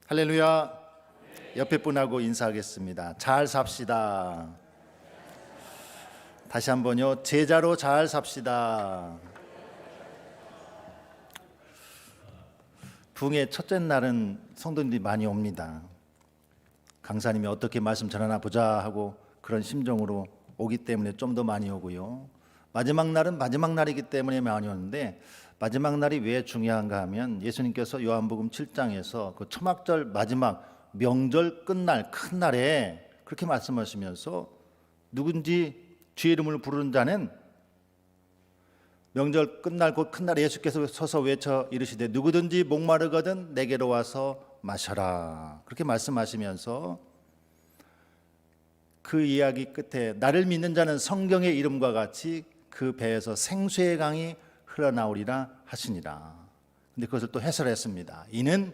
할렐루야. 옆에 분하고 인사하겠습니다. 잘 삽시다. 다시 한번요. 제자로 잘 삽시다. 부흥의 첫째 날은 성도님들이 많이 옵니다. 강사님이 어떻게 말씀 전하나 보자 하고 그런 심정으로 오기 때문에 좀 더 많이 오고요. 마지막 날은 마지막 날이기 때문에 많이 오는데, 마지막 날이 왜 중요한가 하면 예수님께서 요한복음 7장에서 그 초막절 마지막 명절 끝날 큰 날에 그렇게 말씀하시면서 누군지 주의 이름을 부르는 자는, 명절 끝날 곧 큰 날에 예수께서 서서 외쳐 이르시되 누구든지 목마르거든 내게로 와서 마셔라, 그렇게 말씀하시면서 그 이야기 끝에 나를 믿는 자는 성경의 이름과 같이 그 배에서 생수의 강이 흘러나오리라 하시니라. 근데 그것을 또 해설했습니다. 이는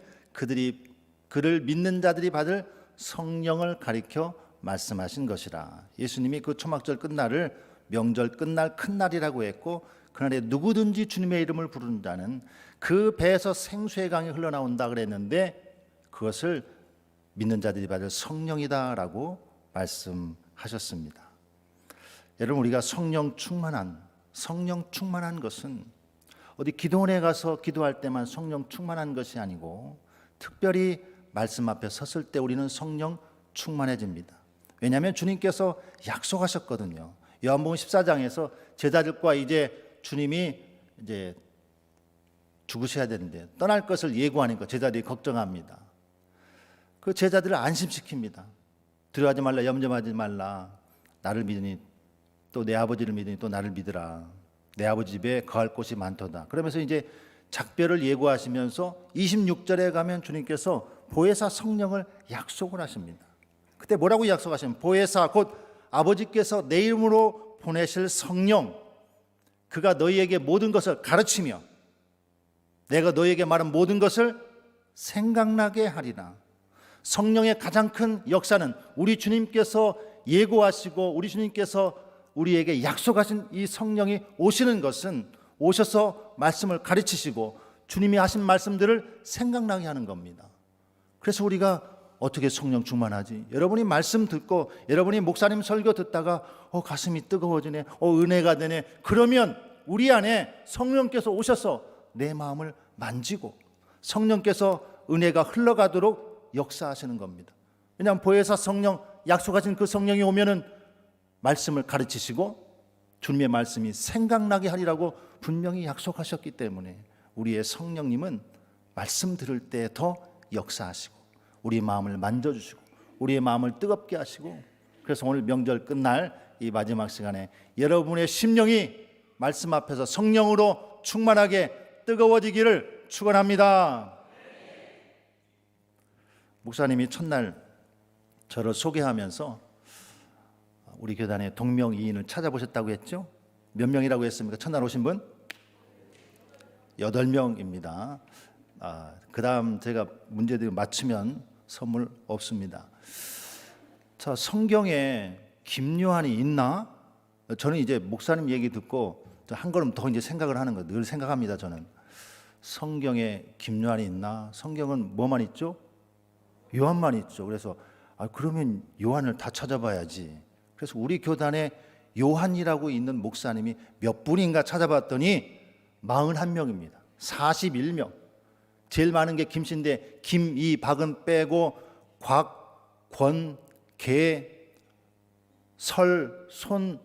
그를 믿는 자들이 받을 성령을 가리켜 말씀하신 것이라. 예수님이 그 초막절 끝날을 명절 끝날 큰 날이라고 했고, 그날에 누구든지 주님의 이름을 부르는 자는 그 배에서 생수의 강이 흘러나온다 그랬는데, 그것을 믿는 자들이 받을 성령이다라고 말씀하셨습니다. 여러분, 우리가 성령 충만한 것은 어디 기도원에 가서 기도할 때만 성령 충만한 것이 아니고, 특별히 말씀 앞에 섰을 때 우리는 성령 충만해집니다. 왜냐하면 주님께서 약속하셨거든요. 요한복음 14장에서 제자들과 이제 주님이 이제 죽으셔야 되는데 떠날 것을 예고하니까 제자들이 걱정합니다. 그 제자들을 안심시킵니다. 두려워하지 말라, 염려하지 말라. 나를 믿으니 또 내 아버지를 믿으니 또 나를 믿으라. 내 아버지 집에 거할 곳이 많도다. 그러면서 이제 작별을 예고하시면서 26절에 가면 주님께서 보혜사 성령을 약속을 하십니다. 그때 뭐라고 약속하시면, 보혜사 곧 아버지께서 내 이름으로 보내실 성령, 그가 너희에게 모든 것을 가르치며 내가 너희에게 말한 모든 것을 생각나게 하리라. 성령의 가장 큰 역사는 우리 주님께서 예고하시고 우리 주님께서 우리에게 약속하신 이 성령이 오시는 것은, 오셔서 말씀을 가르치시고 주님이 하신 말씀들을 생각나게 하는 겁니다. 그래서 우리가 어떻게 성령 충만하지? 여러분이 말씀 듣고 여러분이 목사님 설교 듣다가 가슴이 뜨거워지네, 은혜가 되네, 그러면 우리 안에 성령께서 오셔서 내 마음을 만지고 성령께서 은혜가 흘러가도록 역사하시는 겁니다. 왜냐하면 보혜사 성령, 약속하신 그 성령이 오면은 말씀을 가르치시고 주님의 말씀이 생각나게 하리라고 분명히 약속하셨기 때문에 우리의 성령님은 말씀 들을 때 더 역사하시고 우리의 마음을 만져주시고 우리의 마음을 뜨겁게 하시고, 그래서 오늘 명절 끝날 이 마지막 시간에 여러분의 심령이 말씀 앞에서 성령으로 충만하게 뜨거워지기를 축원합니다. 목사님이 첫날 저를 소개하면서 우리 교단의 동명이인을 찾아보셨다고 했죠? 몇 명이라고 했습니까? 첫날 오신 분? 8명입니다. 그 다음 제가 문제들 맞추면 선물 없습니다. 자, 성경에 김요한이 있나? 저는 이제 목사님 얘기 듣고 한 걸음 더 이제 생각을 하는 거예요. 늘 생각합니다. 저는 성경에 김요한이 있나? 성경은 뭐만 있죠? 요한만 있죠. 그래서 그러면 요한을 다 찾아봐야지. 그래서 우리 교단에 요한이라고 있는 목사님이 몇 분인가 찾아봤더니 41명입니다. 41명. 제일 많은 게 김씨인데 김, 이, 박은 빼고 곽, 권, 개, 설, 손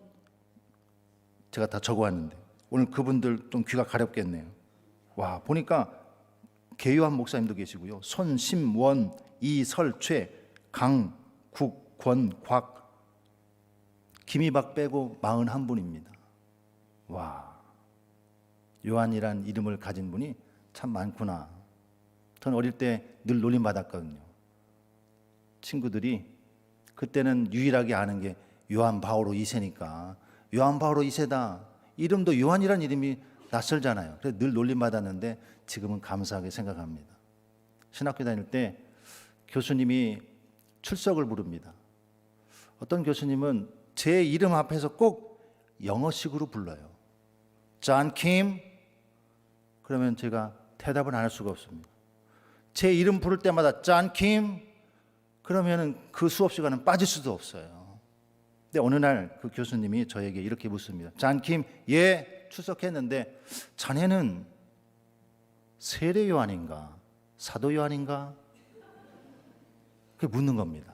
제가 다 적어왔는데 오늘 그분들 좀 귀가 가렵겠네요. 와, 보니까 개요한 목사님도 계시고요. 손, 심, 원, 이, 설, 최, 강, 국, 권, 곽, 김이박 빼고 41분입니다. 와, 요한이란 이름을 가진 분이 참 많구나. 저는 어릴 때 늘 놀림받았거든요. 친구들이 그때는 유일하게 아는 게 요한 바오로 2세니까 요한 바오로 2세다. 이름도 요한이란 이름이 낯설잖아요. 그래서 늘 놀림받았는데 지금은 감사하게 생각합니다. 신학교 다닐 때 교수님이 출석을 부릅니다. 어떤 교수님은 제 이름 앞에서 꼭 영어식으로 불러요. 존 킴. 그러면 제가 대답을 안 할 수가 없습니다. 제 이름 부를 때마다 짠킴 그러면은 그 수업 시간은 빠질 수도 없어요. 근데 어느 날 그 교수님이 저에게 이렇게 묻습니다. 짠킴, 예, 출석했는데 자네는 세례 요한인가 사도 요한인가? 그렇게 묻는 겁니다.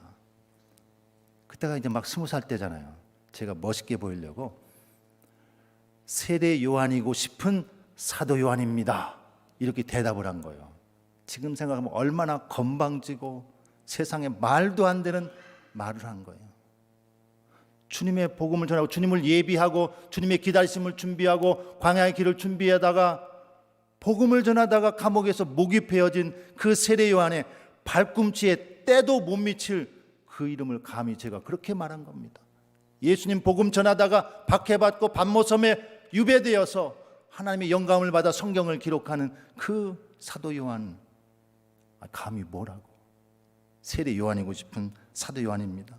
그때가 이제 막 20살 때잖아요. 제가 멋있게 보이려고 세례 요한이고 싶은 사도 요한입니다. 이렇게 대답을 한 거예요. 지금 생각하면 얼마나 건방지고 세상에 말도 안 되는 말을 한 거예요. 주님의 복음을 전하고 주님을 예비하고 주님의 기다리심을 준비하고 광야의 길을 준비하다가 복음을 전하다가 감옥에서 목이 베어진 그 세례 요한의 발꿈치에 때도 못 미칠 그 이름을 감히 제가 그렇게 말한 겁니다. 예수님 복음 전하다가 박해받고 반모섬에 유배되어서 하나님의 영감을 받아 성경을 기록하는 그 사도 요한, 감히 뭐라고? 세례 요한이고 싶은 사도 요한입니다.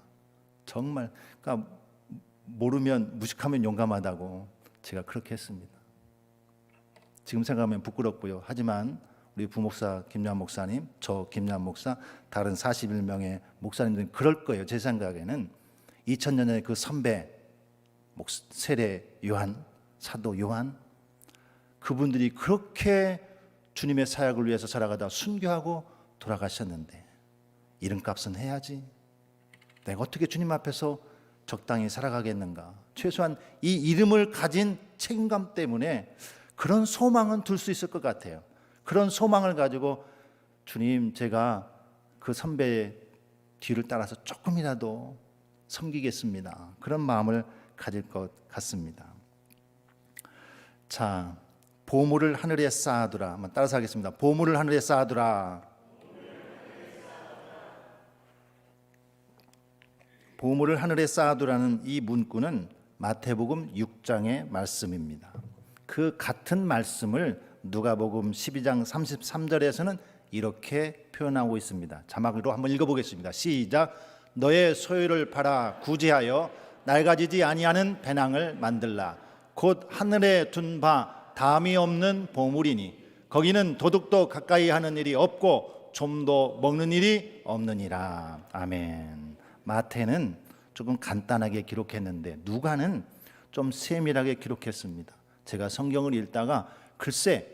정말 그러니까 모르면 무식하면 용감하다고 제가 그렇게 했습니다. 지금 생각하면 부끄럽고요. 하지만 우리 부목사 김요한 목사님, 저 김요한 목사, 다른 41명의 목사님들은 그럴 거예요. 제 생각에는 2000년의 그 선배 세례 요한, 사도 요한, 그분들이 그렇게 주님의 사역을 위해서 살아가다 순교하고 돌아가셨는데 이름값은 해야지. 내가 어떻게 주님 앞에서 적당히 살아가겠는가. 최소한 이 이름을 가진 책임감 때문에 그런 소망은 둘 수 있을 것 같아요. 그런 소망을 가지고 주님, 제가 그 선배의 뒤를 따라서 조금이라도 섬기겠습니다. 그런 마음을 가질 것 같습니다. 자, 보물을 하늘에 쌓아두라. 한번 따라서 하겠습니다. 보물을 하늘에 쌓아두라. 보물을 하늘에 쌓아두라는 이 문구는 마태복음 6장의 말씀입니다. 그 같은 말씀을 누가복음 12장 33절에서는 이렇게 표현하고 있습니다. 자막으로 한번 읽어보겠습니다. 시작. 너의 소유를 팔아 구제하여 낡아지지 아니하는 배낭을 만들라. 곧 하늘에 둔 바 담이 없는 보물이니 거기는 도둑도 가까이 하는 일이 없고 좀도 먹는 일이 없느니라. 아멘. 마태는 조금 간단하게 기록했는데 누가는 좀 세밀하게 기록했습니다. 제가 성경을 읽다가 글쎄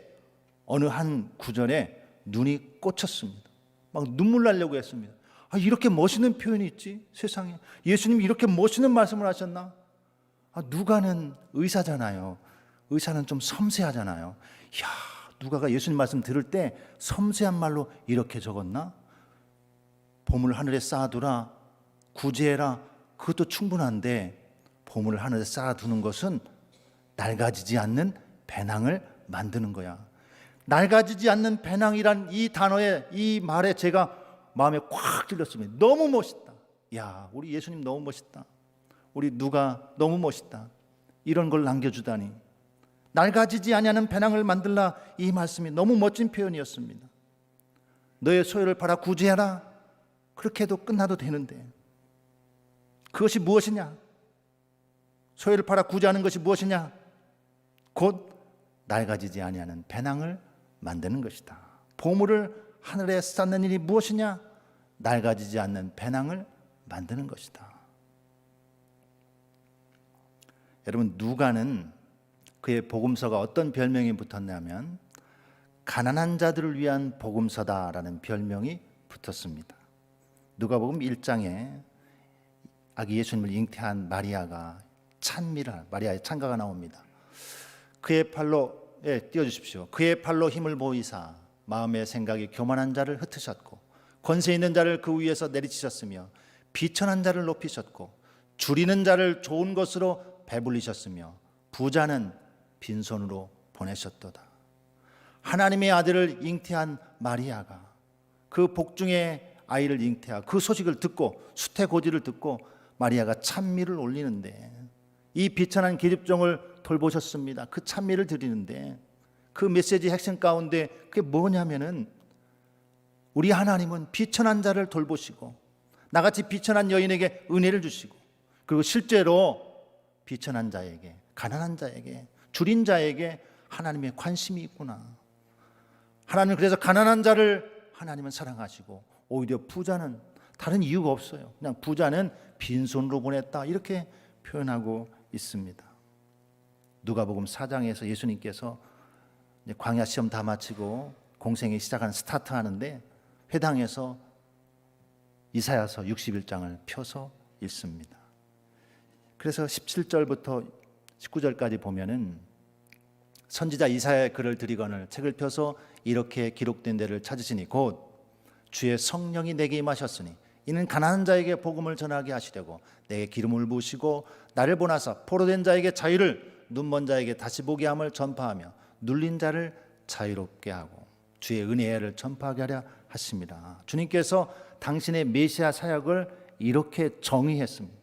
어느 한 구절에 눈이 꽂혔습니다. 막 눈물 나려고 했습니다. 이렇게 멋있는 표현이 있지 세상에. 예수님이 이렇게 멋있는 말씀을 하셨나? 누가는 의사잖아요. 의사는 좀 섬세하잖아요. 야, 누가가 예수님 말씀 들을 때 섬세한 말로 이렇게 적었나? 보물 하늘에 쌓아두라, 구제해라. 그것도 충분한데 보물을 하늘에 쌓아두는 것은 낡아지지 않는 배낭을 만드는 거야. 낡아지지 않는 배낭이란 이 단어에, 이 말에 제가 마음에 꽉 찔렸습니다. 너무 멋있다. 야, 우리 예수님 너무 멋있다. 우리 누가 너무 멋있다. 이런 걸 남겨주다니. 낡아지지 아니하는 배낭을 만들라. 이 말씀이 너무 멋진 표현이었습니다. 너의 소유를 팔아 구제하라. 그렇게 해도 끝나도 되는데 그것이 무엇이냐? 소유를 팔아 구제하는 것이 무엇이냐? 곧 낡아지지 아니하는 배낭을 만드는 것이다. 보물을 하늘에 쌓는 일이 무엇이냐? 낡아지지 않는 배낭을 만드는 것이다. 여러분, 누가는 그의 복음서가 어떤 별명이 붙었냐면 가난한 자들을 위한 복음서다라는 별명이 붙었습니다. 누가복음 1장에 아기 예수님을 잉태한 마리아가 마리아의 찬가가 나옵니다. 그의 팔로 띄워주십시오. 그의 팔로 힘을 보이사 마음의 생각이 교만한 자를 흩으셨고 권세 있는 자를 그 위에서 내리치셨으며 비천한 자를 높이셨고 줄이는 자를 좋은 것으로 배불리셨으며 부자는 빈손으로 보내셨도다. 하나님의 아들을 잉태한 마리아가 그 복중의 아이를 잉태하고 그 소식을 듣고 수태고지를 듣고 마리아가 찬미를 올리는데 이 비천한 기집종을 돌보셨습니다. 그 찬미를 드리는데 그 메시지 핵심 가운데 그게 뭐냐면은 우리 하나님은 비천한 자를 돌보시고 나같이 비천한 여인에게 은혜를 주시고 그리고 실제로 비천한 자에게 가난한 자에게 줄인 자에게 하나님의 관심이 있구나. 하나님은 그래서 가난한 자를 하나님은 사랑하시고 오히려 부자는 다른 이유가 없어요. 그냥 부자는 빈손으로 보냈다 이렇게 표현하고 있습니다. 누가복음 4장에서 예수님께서 광야 시험 다 마치고 공생이 시작하는 스타트하는데 회당에서 이사야서 61장을 펴서 읽습니다. 그래서 17절부터 19절까지 보면은 선지자 이사야의 글을 드리거늘 책을 펴서 이렇게 기록된 데를 찾으시니 곧 주의 성령이 내게 임하셨으니 이는 가난한 자에게 복음을 전하게 하시려고 내게 기름을 부으시고 나를 보내사 포로된 자에게 자유를 눈먼 자에게 다시 보게 함을 전파하며 눌린 자를 자유롭게 하고 주의 은혜를 전파하게 하려 하십니다. 주님께서 당신의 메시아 사역을 이렇게 정의했습니다.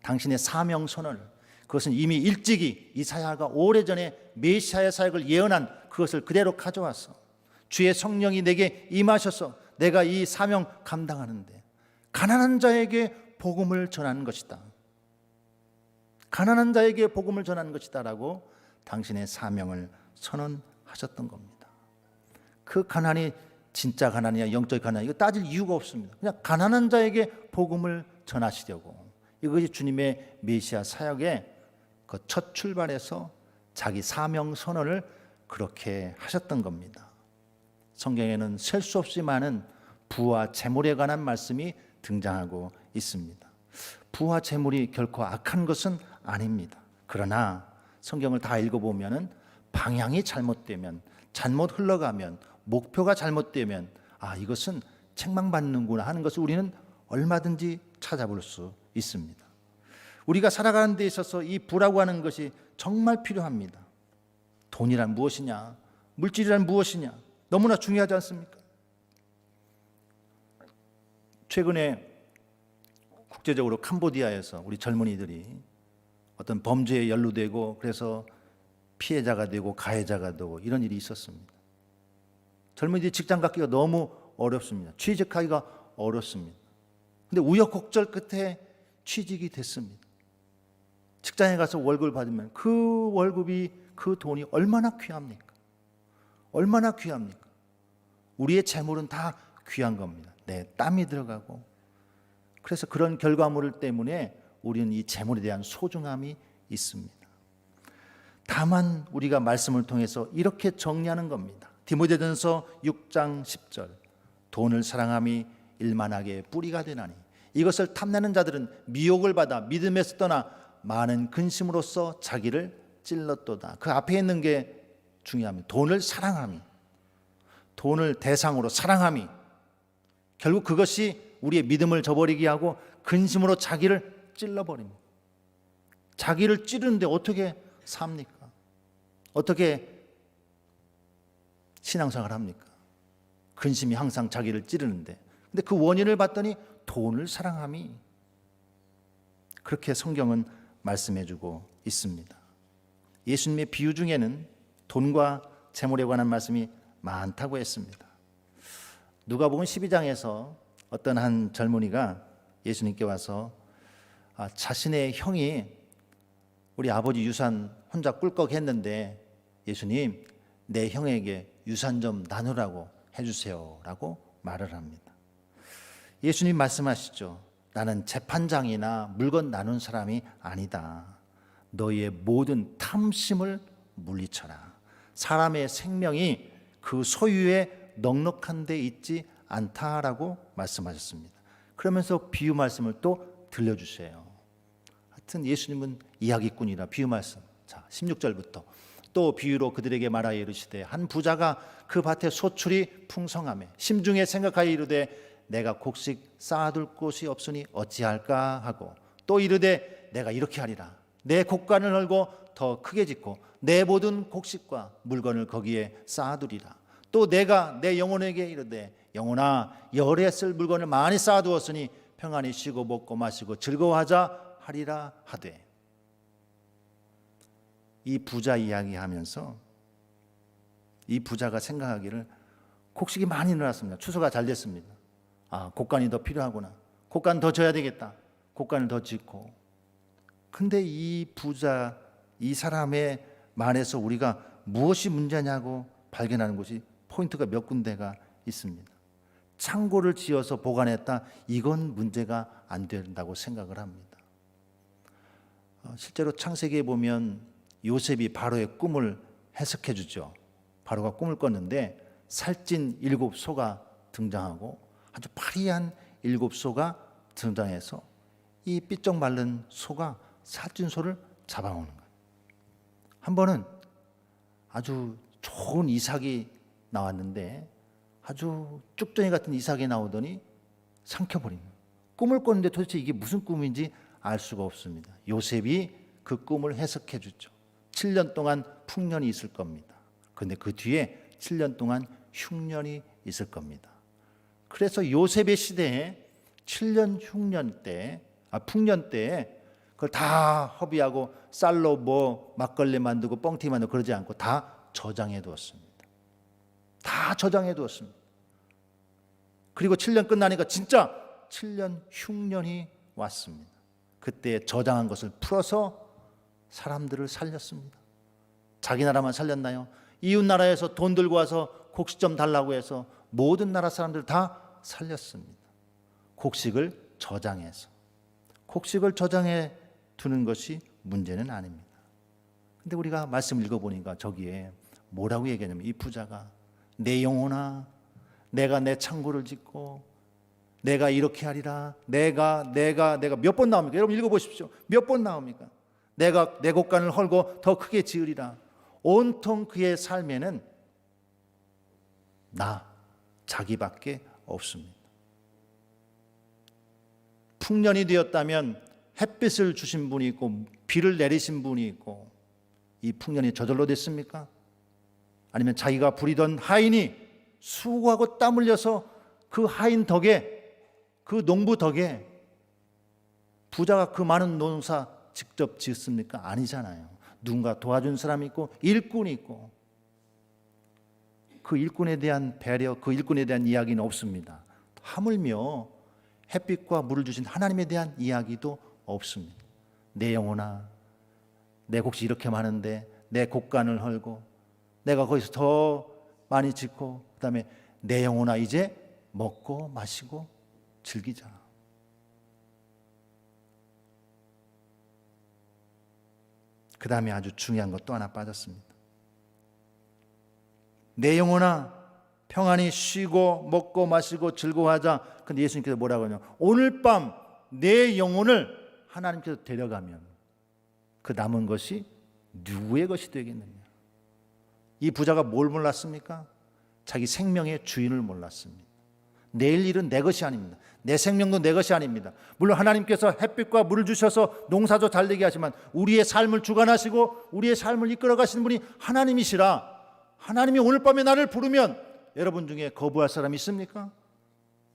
당신의 사명 선언을, 그것은 이미 일찍이 이사야가 오래전에 메시아의 사역을 예언한 그것을 그대로 가져왔어. 주의 성령이 내게 임하셔서 내가 이 사명 감당하는데 가난한 자에게 복음을 전하는 것이다. 가난한 자에게 복음을 전하는 것이다 라고 당신의 사명을 선언하셨던 겁니다. 그 가난이 진짜 가난이냐 영적 가난이냐 이거 따질 이유가 없습니다. 그냥 가난한 자에게 복음을 전하시려고, 이것이 주님의 메시아 사역의 그 첫 출발에서 자기 사명 선언을 그렇게 하셨던 겁니다. 성경에는 셀 수 없이 많은 부와 재물에 관한 말씀이 등장하고 있습니다. 부와 재물이 결코 악한 것은 아닙니다. 그러나 성경을 다 읽어보면 방향이 잘못되면, 잘못 흘러가면, 목표가 잘못되면 이것은 책망받는구나 하는 것을 우리는 얼마든지 찾아볼 수 있습니다. 우리가 살아가는 데 있어서 이 부라고 하는 것이 정말 필요합니다. 돈이란 무엇이냐, 물질이란 무엇이냐 너무나 중요하지 않습니까? 최근에 국제적으로 캄보디아에서 우리 젊은이들이 어떤 범죄에 연루되고 그래서 피해자가 되고 가해자가 되고 이런 일이 있었습니다. 젊은이들이 직장 갖기가 너무 어렵습니다. 취직하기가 어렵습니다. 그런데 우여곡절 끝에 취직이 됐습니다. 직장에 가서 월급을 받으면 그 월급이, 그 돈이 얼마나 귀합니까? 얼마나 귀합니까? 우리의 재물은 다 귀한 겁니다. 내 땀이 들어가고, 그래서 그런 결과물 때문에 우리는 이 재물에 대한 소중함이 있습니다. 다만 우리가 말씀을 통해서 이렇게 정리하는 겁니다. 디모데전서 6장 10절 돈을 사랑함이 일만하게 뿌리가 되나니 이것을 탐내는 자들은 미혹을 받아 믿음에서 떠나 많은 근심으로써 자기를 찔렀도다. 그 앞에 있는 게 중요합니다. 돈을 사랑함이, 돈을 대상으로 사랑함이 결국 그것이 우리의 믿음을 저버리게 하고 근심으로 자기를 찔러버립니다. 자기를 찌르는데 어떻게 삽니까? 어떻게 신앙생활을 합니까? 근심이 항상 자기를 찌르는데, 근데 그 원인을 봤더니 돈을 사랑함이, 그렇게 성경은 말씀해주고 있습니다. 예수님의 비유 중에는 돈과 재물에 관한 말씀이 많다고 했습니다. 누가복음 12장에서 어떤 한 젊은이가 예수님께 와서 자신의 형이 우리 아버지 유산 혼자 꿀꺽 했는데 예수님, 내 형에게 유산 좀 나누라고 해주세요 라고 말을 합니다. 예수님 말씀하시죠. 나는 재판장이나 물건 나눈 사람이 아니다. 너희의 모든 탐심을 물리쳐라. 사람의 생명이 그 소유에 넉넉한 데 있지 않다라고 말씀하셨습니다. 그러면서 비유 말씀을 또 들려주세요. 하여튼 예수님은 이야기꾼이라 비유 말씀. 자, 16절부터 또 비유로 그들에게 말하여 이르시되 한 부자가 그 밭에 소출이 풍성하며 심중에 생각하여 이르되 내가 곡식 쌓아둘 곳이 없으니 어찌할까 하고 또 이르되 내가 이렇게 하리라. 내 곡간을 헐고 더 크게 짓고 내 모든 곡식과 물건을 거기에 쌓아두리라. 또 내가 내 영혼에게 이르되 영혼아 열에 쓸 물건을 많이 쌓아두었으니 평안히 쉬고 먹고 마시고 즐거워하자 하리라 하되. 이 부자 이야기하면서 이 부자가 생각하기를 곡식이 많이 늘었습니다. 추수가 잘 됐습니다. 곡간이 더 필요하구나. 곡간 더 져야 되겠다. 곡간을 더 짓고. 근데 이 부자, 이 사람의 말에서 우리가 무엇이 문제냐고 발견하는 것이 포인트가 몇 군데가 있습니다. 창고를 지어서 보관했다. 이건 문제가 안 된다고 생각을 합니다. 실제로 창세기에 보면 요셉이 바로의 꿈을 해석해 주죠. 바로가 꿈을 꿨는데 살찐 7소가 등장하고 아주 파리한 7소가 등장해서 이 삐쩍 마른 소가 살찐 소를 잡아오는 거예요. 한 번은 아주 좋은 이삭이 나왔는데 아주 쭉정이 같은 이삭이 나오더니 삼켜버리는 거예요. 꿈을 꿨는데 도대체 이게 무슨 꿈인지 알 수가 없습니다. 요셉이 그 꿈을 해석해 주죠. 7년 동안 풍년이 있을 겁니다. 그런데 그 뒤에 7년 동안 흉년이 있을 겁니다. 그래서 요셉의 시대에 7년 흉년 때, 풍년 때에 그걸 다 허비하고 쌀로 뭐 막걸리 만들고 뻥튀기 만들고 그러지 않고 다 저장해 두었습니다. 다 저장해 두었습니다. 그리고 7년 끝나니까 진짜 7년 흉년이 왔습니다. 그때 저장한 것을 풀어서 사람들을 살렸습니다. 자기 나라만 살렸나요? 이웃 나라에서 돈 들고 와서 곡식 좀 달라고 해서 모든 나라 사람들 다 살렸습니다. 곡식을 저장해서. 곡식을 저장해 두는 것이 문제는 아닙니다. 근데 우리가 말씀 읽어보니까 저기에 뭐라고 얘기하냐면 이 부자가 내 영혼아 내가 내 창고를 짓고 내가 이렇게 하리라 내가 몇 번 나옵니까? 여러분 읽어보십시오. 몇 번 나옵니까? 내가 내 곳간을 헐고 더 크게 지으리라. 온통 그의 삶에는 자기밖에 없습니다. 풍년이 되었다면 햇빛을 주신 분이 있고 비를 내리신 분이 있고 이 풍년이 저절로 됐습니까? 아니면 자기가 부리던 하인이 수고하고 땀 흘려서 그 하인 덕에 그 농부 덕에 부자가 그 많은 농사 직접 지었습니까? 아니잖아요. 누군가 도와준 사람이 있고 일꾼이 있고 그 일꾼에 대한 배려, 그 일꾼에 대한 이야기는 없습니다. 하물며 햇빛과 물을 주신 하나님에 대한 이야기도 없습니다. 내 영혼아 내 곡식 이렇게 많은데 내 곡간을 헐고 내가 거기서 더 많이 짓고 그다음에 내 영혼아 이제 먹고 마시고 즐기자. 그 다음에 아주 중요한 것도 하나 빠졌습니다. 내 영혼아 평안히 쉬고 먹고 마시고 즐거워하자. 근데 예수님께서 뭐라고 하냐면 오늘 밤 내 영혼을 하나님께서 데려가면 그 남은 것이 누구의 것이 되겠느냐. 이 부자가 뭘 몰랐습니까? 자기 생명의 주인을 몰랐습니다. 내일 일은 내 것이 아닙니다. 내 생명도 내 것이 아닙니다. 물론 하나님께서 햇빛과 물을 주셔서 농사도 잘 되게 하지만 우리의 삶을 주관하시고 우리의 삶을 이끌어 가시는 분이 하나님이시라. 하나님이 오늘 밤에 나를 부르면 여러분 중에 거부할 사람이 있습니까?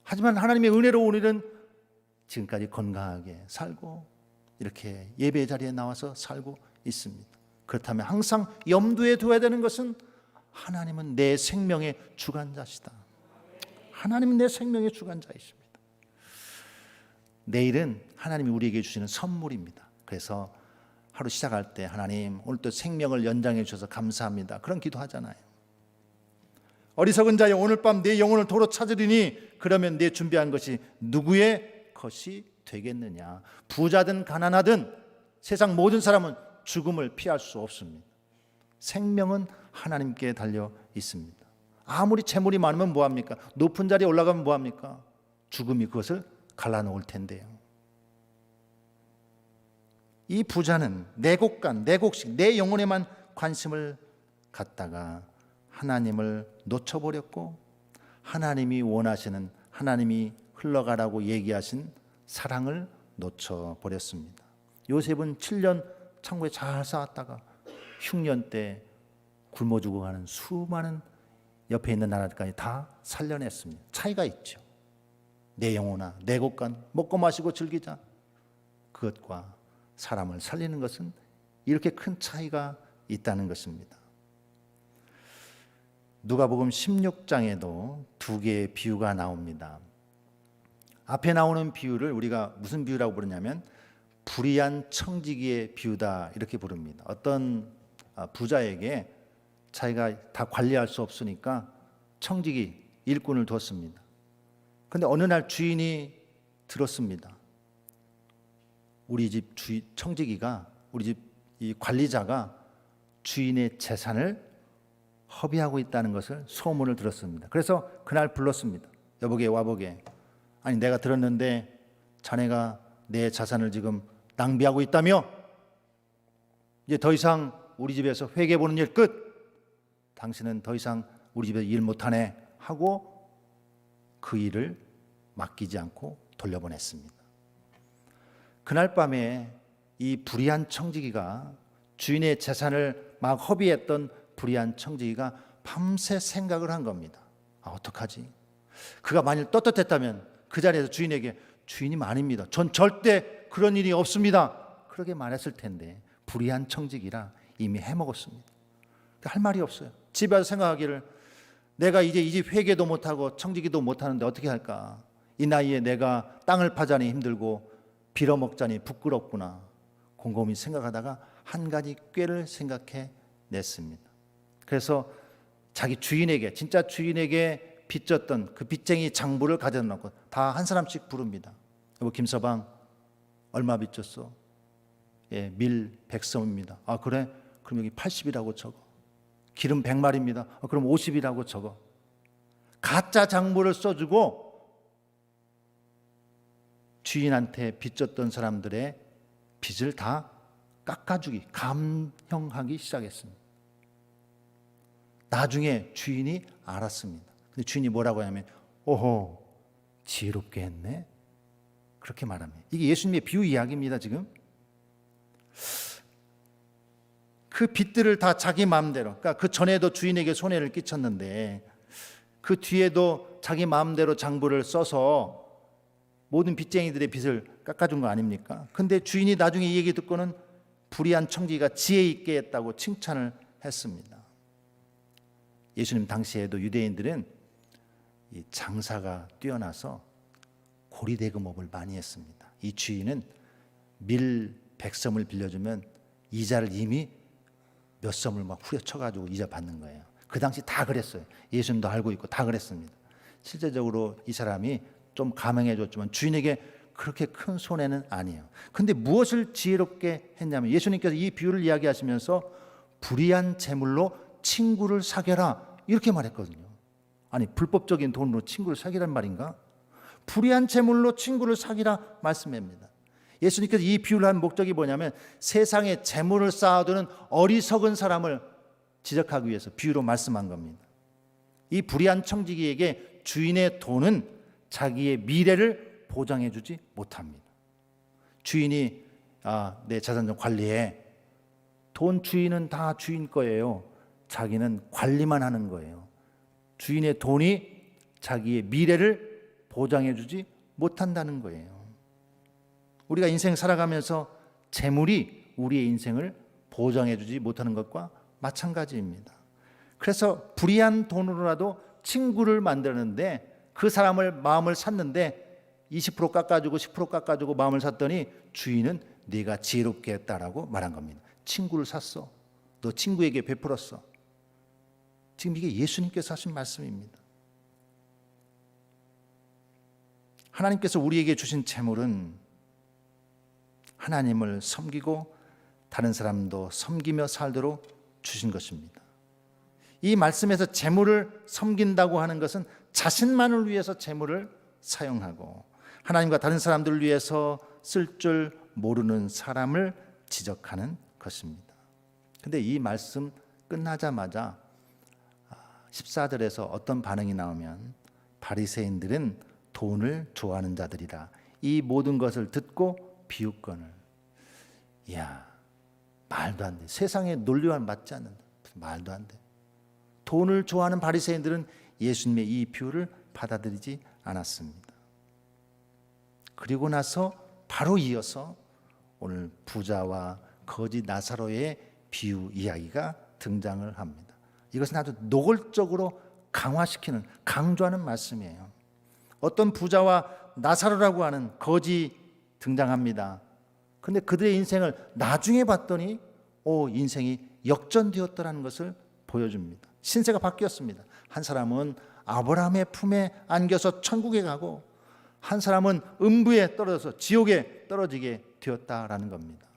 하지만 하나님의 은혜로 우리는 지금까지 건강하게 살고 이렇게 예배 자리에 나와서 살고 있습니다. 그렇다면 항상 염두에 둬야 되는 것은 하나님은 내 생명의 주관자시다. 하나님은 내 생명의 주관자이십니다. 내일은 하나님이 우리에게 주시는 선물입니다. 그래서 하루 시작할 때 하나님 오늘 또 생명을 연장해 주셔서 감사합니다. 그런 기도하잖아요. 어리석은 자여 오늘 밤 내 영혼을 도로 찾으리니 그러면 내 준비한 것이 누구의 것이 되겠느냐. 부자든 가난하든 세상 모든 사람은 죽음을 피할 수 없습니다. 생명은 하나님께 달려 있습니다. 아무리 재물이 많으면 뭐합니까? 높은 자리에 올라가면 뭐합니까? 죽음이 그것을 갈라놓을 텐데요. 이 부자는 내 곳간, 내 곡식, 내 영혼에만 관심을 갖다가 하나님을 놓쳐버렸고 하나님이 원하시는 하나님이 흘러가라고 얘기하신 사랑을 놓쳐버렸습니다. 요셉은 7년 창고에 잘 쌓았다가 흉년 때 굶어 죽어가는 수많은 옆에 있는 나라들까지 다 살려냈습니다. 차이가 있죠. 내 영혼아 내 곳간 먹고 마시고 즐기자. 그것과 사람을 살리는 것은 이렇게 큰 차이가 있다는 것입니다. 누가복음 16장에도 두 개의 비유가 나옵니다. 앞에 나오는 비유를 우리가 무슨 비유라고 부르냐면 불의한 청지기의 비유다 이렇게 부릅니다. 어떤 부자에게 자기가 다 관리할 수 없으니까 청지기 일꾼을 뒀습니다. 근데 어느 날 주인이 들었습니다. 우리 집 청지기가, 우리 집 이 관리자가 주인의 재산을 허비하고 있다는 것을 소문을 들었습니다. 그래서 그날 불렀습니다. 여보게 와보게. 아니 내가 들었는데 자네가 내 자산을 지금 낭비하고 있다며? 이제 더 이상 우리 집에서 회계 보는 일 끝. 당신은 더 이상 우리 집에서 일 못하네 하고 그 일을 맡기지 않고 돌려보냈습니다. 그날 밤에 이 불의한 청지기가, 주인의 재산을 막 허비했던 불의한 청지기가 밤새 생각을 한 겁니다. 어떡하지? 그가 만일 떳떳했다면 그 자리에서 주인에게 주인님 아닙니다. 전 절대 그런 일이 없습니다. 그렇게 말했을 텐데 불의한 청지기라 이미 해먹었습니다. 할 말이 없어요. 집에 와서 생각하기를 내가 이제 이 집 회계도 못하고 청지기도 못하는데 어떻게 할까? 이 나이에 내가 땅을 파자니 힘들고 빌어먹자니 부끄럽구나. 곰곰이 생각하다가 한 가지 꾀를 생각해 냈습니다. 그래서 자기 주인에게, 진짜 주인에게 빚졌던 그 빚쟁이 장부를 가져다 놓고 다 한 사람씩 부릅니다. 여보 김서방 얼마 빚졌어? 예, 밀 100섬입니다. 아 그래? 그럼 여기 80이라고 적어. 기름 100마리입니다. 그럼 50이라고 적어. 가짜 장부를 써주고 주인한테 빚졌던 사람들의 빚을 다 깎아주기, 감형하기 시작했습니다. 나중에 주인이 알았습니다. 근데 주인이 뭐라고 하냐면 오호 지혜롭게 했네 그렇게 말합니다. 이게 예수님의 비유 이야기입니다. 지금 그 빚들을 다 자기 마음대로, 그러니까 그 전에도 주인에게 손해를 끼쳤는데 그 뒤에도 자기 마음대로 장부를 써서 모든 빚쟁이들의 빚을 깎아준 거 아닙니까? 근데 주인이 나중에 이 얘기 듣고는 불의한 청지기가 지혜 있게 했다고 칭찬을 했습니다. 예수님 당시에도 유대인들은 이 장사가 뛰어나서 고리대금업을 많이 했습니다. 이 주인은 밀 100섬을 빌려주면 이자를 이미 몇 섬을 막 후려쳐가지고 이자 받는 거예요. 그 당시 다 그랬어요. 예수님도 알고 있고 다 그랬습니다. 실제적으로 이 사람이 좀 감행해 줬지만 주인에게 그렇게 큰 손해는 아니에요. 근데 무엇을 지혜롭게 했냐면 예수님께서 이 비유를 이야기하시면서 불의한 재물로 친구를 사귀라 이렇게 말했거든요. 아니 불법적인 돈으로 친구를 사귀란 말인가? 불의한 재물로 친구를 사귀라 말씀입니다. 예수님께서 이 비유를 한 목적이 뭐냐면 세상에 재물을 쌓아두는 어리석은 사람을 지적하기 위해서 비유로 말씀한 겁니다. 이 불의한 청지기에게 주인의 돈은 자기의 미래를 보장해 주지 못합니다. 주인이 내 자산 좀 관리해. 돈 주인은 다 주인 거예요. 자기는 관리만 하는 거예요. 주인의 돈이 자기의 미래를 보장해 주지 못한다는 거예요. 우리가 인생 살아가면서 재물이 우리의 인생을 보장해 주지 못하는 것과 마찬가지입니다. 그래서 불의한 돈으로라도 친구를 만드는데 그 사람을 마음을 샀는데 20% 깎아주고 10% 깎아주고 마음을 샀더니 주인은 네가 지혜롭게 했다라고 말한 겁니다. 친구를 샀어. 너 친구에게 베풀었어. 지금 이게 예수님께서 하신 말씀입니다. 하나님께서 우리에게 주신 재물은 하나님을 섬기고 다른 사람도 섬기며 살도록 주신 것입니다. 이 말씀에서 재물을 섬긴다고 하는 것은 자신만을 위해서 재물을 사용하고 하나님과 다른 사람들을 위해서 쓸 줄 모르는 사람을 지적하는 것입니다. 그런데 이 말씀 끝나자마자 14절에서 어떤 반응이 나오면 바리새인들은 돈을 좋아하는 자들이라 이 모든 것을 듣고 비웃거늘. 이야 말도 안 돼. 세상에 논리와 맞지 않는다. 말도 안 돼. 돈을 좋아하는 바리새인들은 예수님의 이 비유를 받아들이지 않았습니다. 그리고 나서 바로 이어서 오늘 부자와 거지 나사로의 비유 이야기가 등장을 합니다. 이것은 아주 노골적으로 강화시키는, 강조하는 말씀이에요. 어떤 부자와 나사로라고 하는 거지 등장합니다. 그런데 그들의 인생을 나중에 봤더니 인생이 역전되었다는 것을 보여줍니다. 신세가 바뀌었습니다. 한 사람은 아브라함의 품에 안겨서 천국에 가고 한 사람은 음부에 떨어져서 지옥에 떨어지게 되었다라는 겁니다.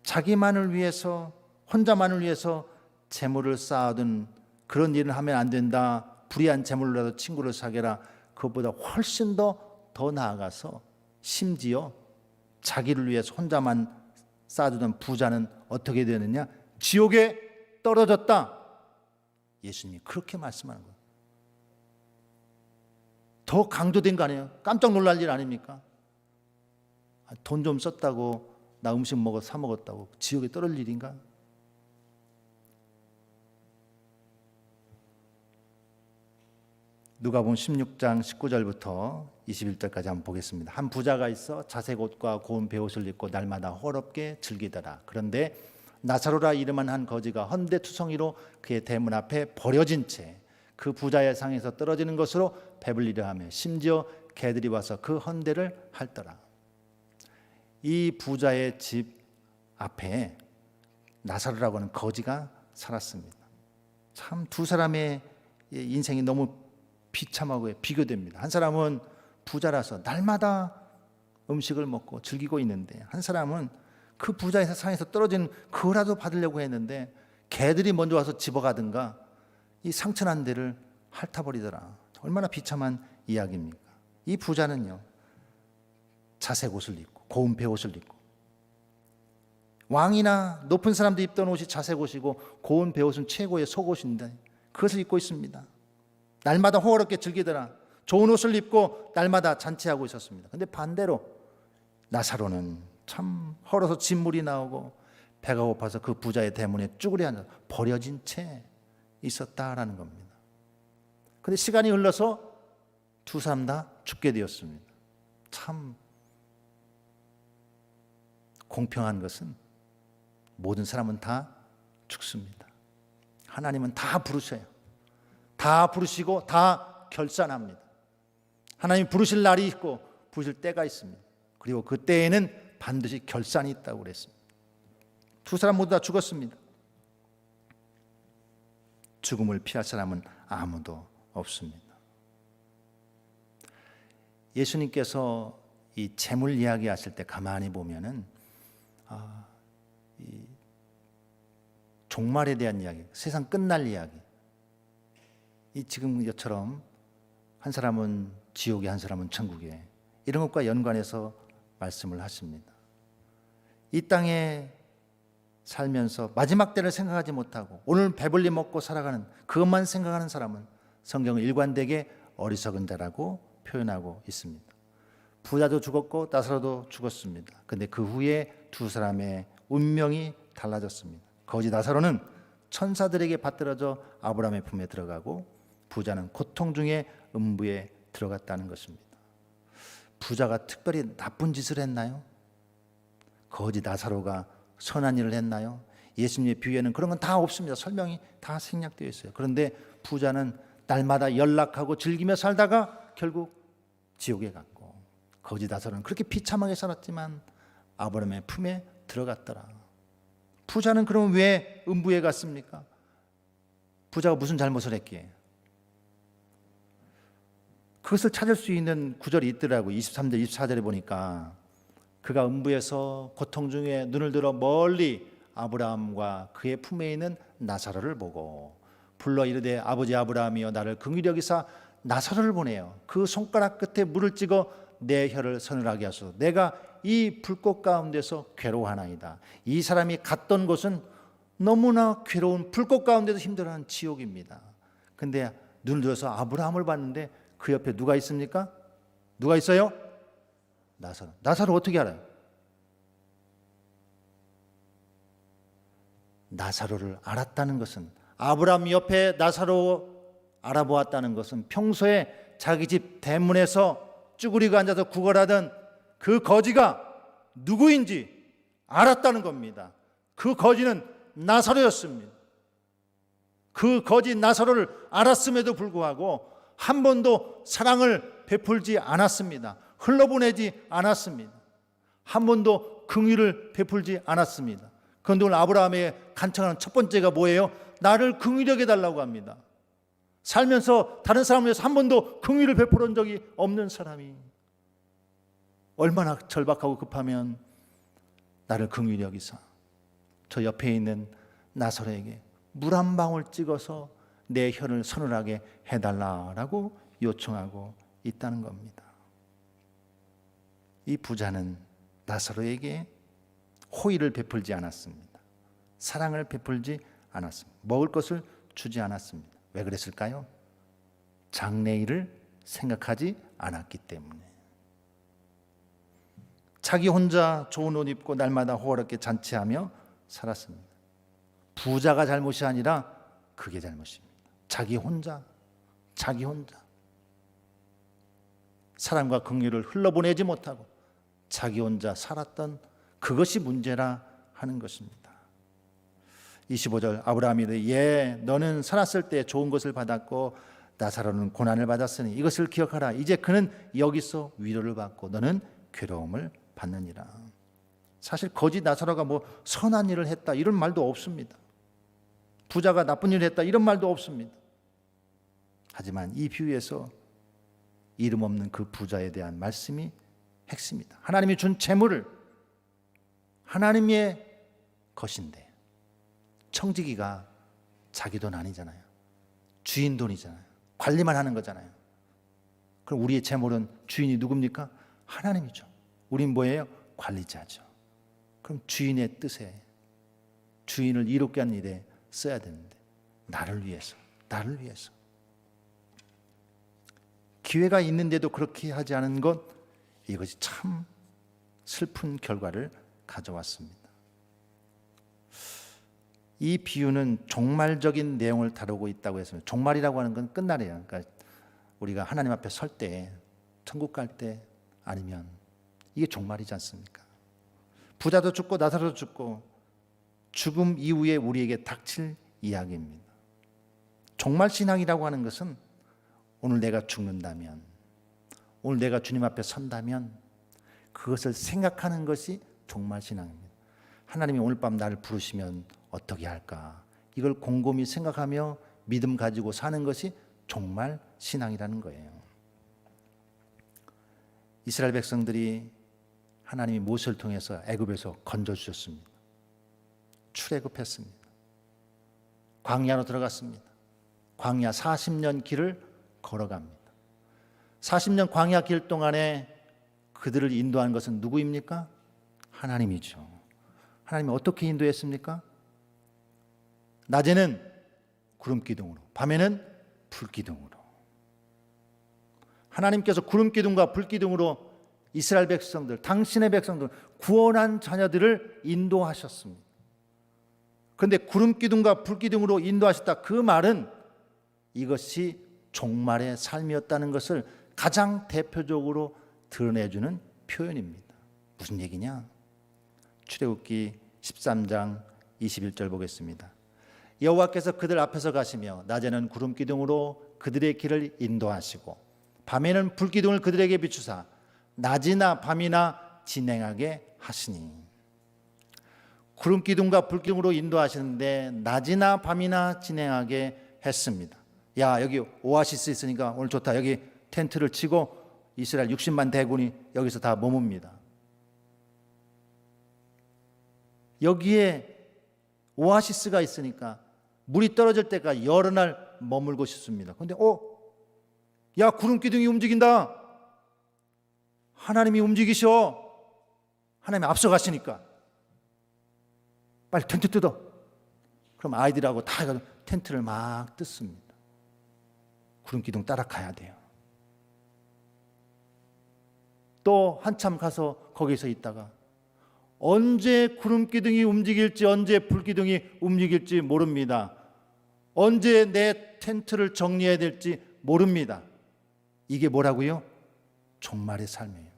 자기만을 위해서, 혼자만을 위해서 재물을 쌓아둔 그런 일을 하면 안 된다. 불의한 재물로라도 친구를 사귀라. 그것보다 훨씬 더 나아가서 심지어 자기를 위해서 혼자만 쌓아두던 부자는 어떻게 되느냐? 지옥에 떨어졌다. 예수님이 그렇게 말씀하는 거예요. 더 강조된 거 아니에요? 깜짝 놀랄 일 아닙니까? 돈 좀 썼다고 나 음식 사 먹었다고 지옥에 떨어질 일인가? 누가복음 16장 19절부터 21절까지 한번 보겠습니다. 한 부자가 있어 자색 옷과 고운 베옷을 입고 날마다 호롭게 즐기더라. 그런데 나사로라 이름한 한 거지가 헌데투성이로 그의 대문 앞에 버려진 채 그 부자의 상에서 떨어지는 것으로 배불리려 하며 심지어 개들이 와서 그 헌데를 핥더라. 이 부자의 집 앞에 나사로라고 하는 거지가 살았습니다. 참 두 사람의 인생이 너무 비참하고 비교됩니다. 한 사람은 부자라서 날마다 음식을 먹고 즐기고 있는데 한 사람은 그 부자의 상에서 떨어진 그거라도 받으려고 했는데 개들이 먼저 와서 집어가든가 이 상처난 데를 핥아버리더라. 얼마나 비참한 이야기입니까? 이 부자는요, 자색 옷을 입고 고운 베옷을 입고, 왕이나 높은 사람도 입던 옷이 자색 옷이고 고운 베옷은 최고의 속옷인데 그것을 입고 있습니다. 날마다 호화롭게 즐기더라. 좋은 옷을 입고 날마다 잔치하고 있었습니다. 그런데 반대로 나사로는 참 헐어서 진물이 나오고 배가 고파서 그 부자의 대문에 쭈그려 앉아 버려진 채 있었다라는 겁니다. 그런데 시간이 흘러서 두 사람 다 죽게 되었습니다. 참 공평한 것은 모든 사람은 다 죽습니다. 하나님은 다 부르셔요. 다 부르시고 다 결산합니다. 하나님 부르실 날이 있고 부르실 때가 있습니다. 그리고 그 때에는 반드시 결산이 있다고 그랬습니다. 두 사람 모두 다 죽었습니다. 죽음을 피할 사람은 아무도 없습니다. 예수님께서 이 재물 이야기하실 때 가만히 보면은 이 종말에 대한 이야기, 세상 끝날 이야기, 이 지금 이처럼 한 사람은 지옥에 한 사람은 천국에 이런 것과 연관해서 말씀을 하십니다. 이 땅에 살면서 마지막 때를 생각하지 못하고 오늘 배불리 먹고 살아가는 그것만 생각하는 사람은 성경은 일관되게 어리석은 자라고 표현하고 있습니다. 부자도 죽었고 나사로도 죽었습니다. 그런데 그 후에 두 사람의 운명이 달라졌습니다. 거지 나사로는 천사들에게 받들어져 아브라함의 품에 들어가고 부자는 고통 중에 음부에 들어갔다는 것입니다. 부자가 특별히 나쁜 짓을 했나요? 거지 나사로가 선한 일을 했나요? 예수님의 비유에는 그런 건 다 없습니다. 설명이 다 생략되어 있어요. 그런데 부자는 날마다 연락하고 즐기며 살다가 결국 지옥에 갔고, 거지 나사로는 그렇게 비참하게 살았지만 아브라함의 품에 들어갔더라. 부자는 그럼 왜 음부에 갔습니까? 부자가 무슨 잘못을 했기에? 그것을 찾을 수 있는 구절이 있더라고요. 23절, 24절에 보니까 그가 음부에서 고통 중에 눈을 들어 멀리 아브라함과 그의 품에 있는 나사로를 보고 불러 이르되 아버지 아브라함이여 나를 긍휼히 여기사 나사로를 보내요. 그 손가락 끝에 물을 찍어 내 혀를 서늘하게 하소서. 내가 이 불꽃 가운데서 괴로워하나이다. 이 사람이 갔던 곳은 너무나 괴로운 불꽃 가운데도 힘들어하는 지옥입니다. 근데 눈을 들어서 아브라함을 봤는데 그 옆에 누가 있습니까? 누가 있어요? 나사로. 나사로 어떻게 알아요? 나사로를 알았다는 것은, 아브라함 옆에 나사로 알아보았다는 것은 평소에 자기 집 대문에서 쭈그리고 앉아서 구걸하던 그 거지가 누구인지 알았다는 겁니다. 그 거지는 나사로였습니다. 그 거지 나사로를 알았음에도 불구하고 한 번도 사랑을 베풀지 않았습니다. 흘러보내지 않았습니다. 한 번도 긍휼을 베풀지 않았습니다. 그런데 오늘 아브라함의 간청하는 첫 번째가 뭐예요? 나를 긍휼히 여겨달라고 합니다. 살면서 다른 사람을 위해서 한 번도 긍휼을 베풀은 적이 없는 사람이 얼마나 절박하고 급하면 나를 긍휼히 여기사 저 옆에 있는 나사로에게 물 한 방울 찍어서 내 혀를 서늘하게 해달라라고 요청하고 있다는 겁니다. 이 부자는 나사로에게 호의를 베풀지 않았습니다. 사랑을 베풀지 않았습니다. 먹을 것을 주지 않았습니다. 왜 그랬을까요? 장래일을 생각하지 않았기 때문에. 자기 혼자 좋은 옷 입고 날마다 호화롭게 잔치하며 살았습니다. 부자가 잘못이 아니라 그게 잘못입니다. 자기 혼자 사랑과 긍휼을 흘러보내지 못하고 자기 혼자 살았던 그것이 문제라 하는 것입니다. 25절 아브라함이 이르되 너는 살았을 때 좋은 것을 받았고 나사로는 고난을 받았으니 이것을 기억하라. 이제 그는 여기서 위로를 받고 너는 괴로움을 받느니라. 사실 거짓 나사로가 뭐 선한 일을 했다 이런 말도 없습니다. 부자가 나쁜 일을 했다 이런 말도 없습니다. 하지만 이 비유에서 이름 없는 그 부자에 대한 말씀이 핵심이다. 하나님이 준 재물을 하나님의 것인데 청지기가 자기 돈 아니잖아요. 주인 돈이잖아요. 관리만 하는 거잖아요. 그럼 우리의 재물은 주인이 누굽니까? 하나님이죠. 우린 뭐예요? 관리자죠. 그럼 주인의 뜻에 주인을 이롭게 하는 일에 써야 되는데 나를 위해서 기회가 있는데도 그렇게 하지 않은 것, 이것이 참 슬픈 결과를 가져왔습니다. 이 비유는 종말적인 내용을 다루고 있다고 했습니다. 종말이라고 하는 건 끝날이에요. 그러니까 우리가 하나님 앞에 설 때, 천국 갈 때 아니면 이게 종말이지 않습니까? 부자도 죽고 나사로도 죽고 죽음 이후에 우리에게 닥칠 이야기입니다. 종말 신앙이라고 하는 것은 오늘 내가 죽는다면, 오늘 내가 주님 앞에 선다면 그것을 생각하는 것이 종말 신앙입니다. 하나님이 오늘 밤 나를 부르시면 어떻게 할까? 이걸 곰곰이 생각하며 믿음 가지고 사는 것이 종말 신앙이라는 거예요. 이스라엘 백성들이 하나님이 모세를 통해서 애굽에서 건져주셨습니다. 출애굽했습니다. 광야로 들어갔습니다. 광야 40년 길을 걸어갑니다. 40년 광야 길 동안에 그들을 인도한 것은 누구입니까? 하나님이죠. 하나님이 어떻게 인도했습니까? 낮에는 구름기둥으로, 밤에는 불기둥으로. 하나님께서 구름기둥과 불기둥으로 이스라엘 백성들, 당신의 백성들, 구원한 자녀들을 인도하셨습니다. 그런데 구름기둥과 불기둥으로 인도하셨다, 그 말은 이것이 종말의 삶이었다는 것을 가장 대표적으로 드러내주는 표현입니다. 무슨 얘기냐? 출애굽기 13장 21절 보겠습니다. 여호와께서 그들 앞에서 가시며 낮에는 구름기둥으로 그들의 길을 인도하시고 밤에는 불기둥을 그들에게 비추사 낮이나 밤이나 진행하게 하시니. 구름기둥과 불기둥으로 인도하시는데 낮이나 밤이나 진행하게 했습니다. 야, 여기 오아시스 있으니까 오늘 좋다. 여기 텐트를 치고 이스라엘 60만 대군이 여기서 다 머뭅니다. 여기에 오아시스가 있으니까 물이 떨어질 때까지 여러 날 머물고 싶습니다. 그런데 야, 구름기둥이 움직인다. 하나님이 움직이셔. 하나님이 앞서가시니까 빨리 텐트 뜯어. 그럼 아이들하고 다 텐트를 막 뜯습니다. 구름기둥 따라가야 돼요. 또 한참 가서 거기서 있다가 언제 구름기둥이 움직일지, 언제 불기둥이 움직일지 모릅니다. 언제 내 텐트를 정리해야 될지 모릅니다. 이게 뭐라고요? 종말의 삶이에요.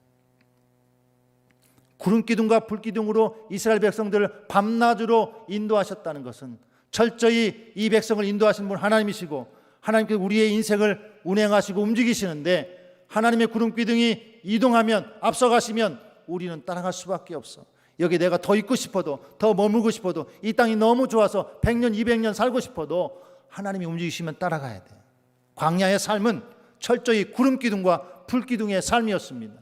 구름기둥과 불기둥으로 이스라엘 백성들을 밤낮으로 인도하셨다는 것은 철저히 이 백성을 인도하시는 분 하나님이시고, 하나님께서 우리의 인생을 운행하시고 움직이시는데 하나님의 구름기둥이 이동하면, 앞서가시면 우리는 따라갈 수밖에 없어. 여기 내가 더 있고 싶어도, 더 머물고 싶어도, 이 땅이 너무 좋아서 100년 200년 살고 싶어도 하나님이 움직이시면 따라가야 돼. 광야의 삶은 철저히 구름 기둥과 불 기둥의 삶이었습니다.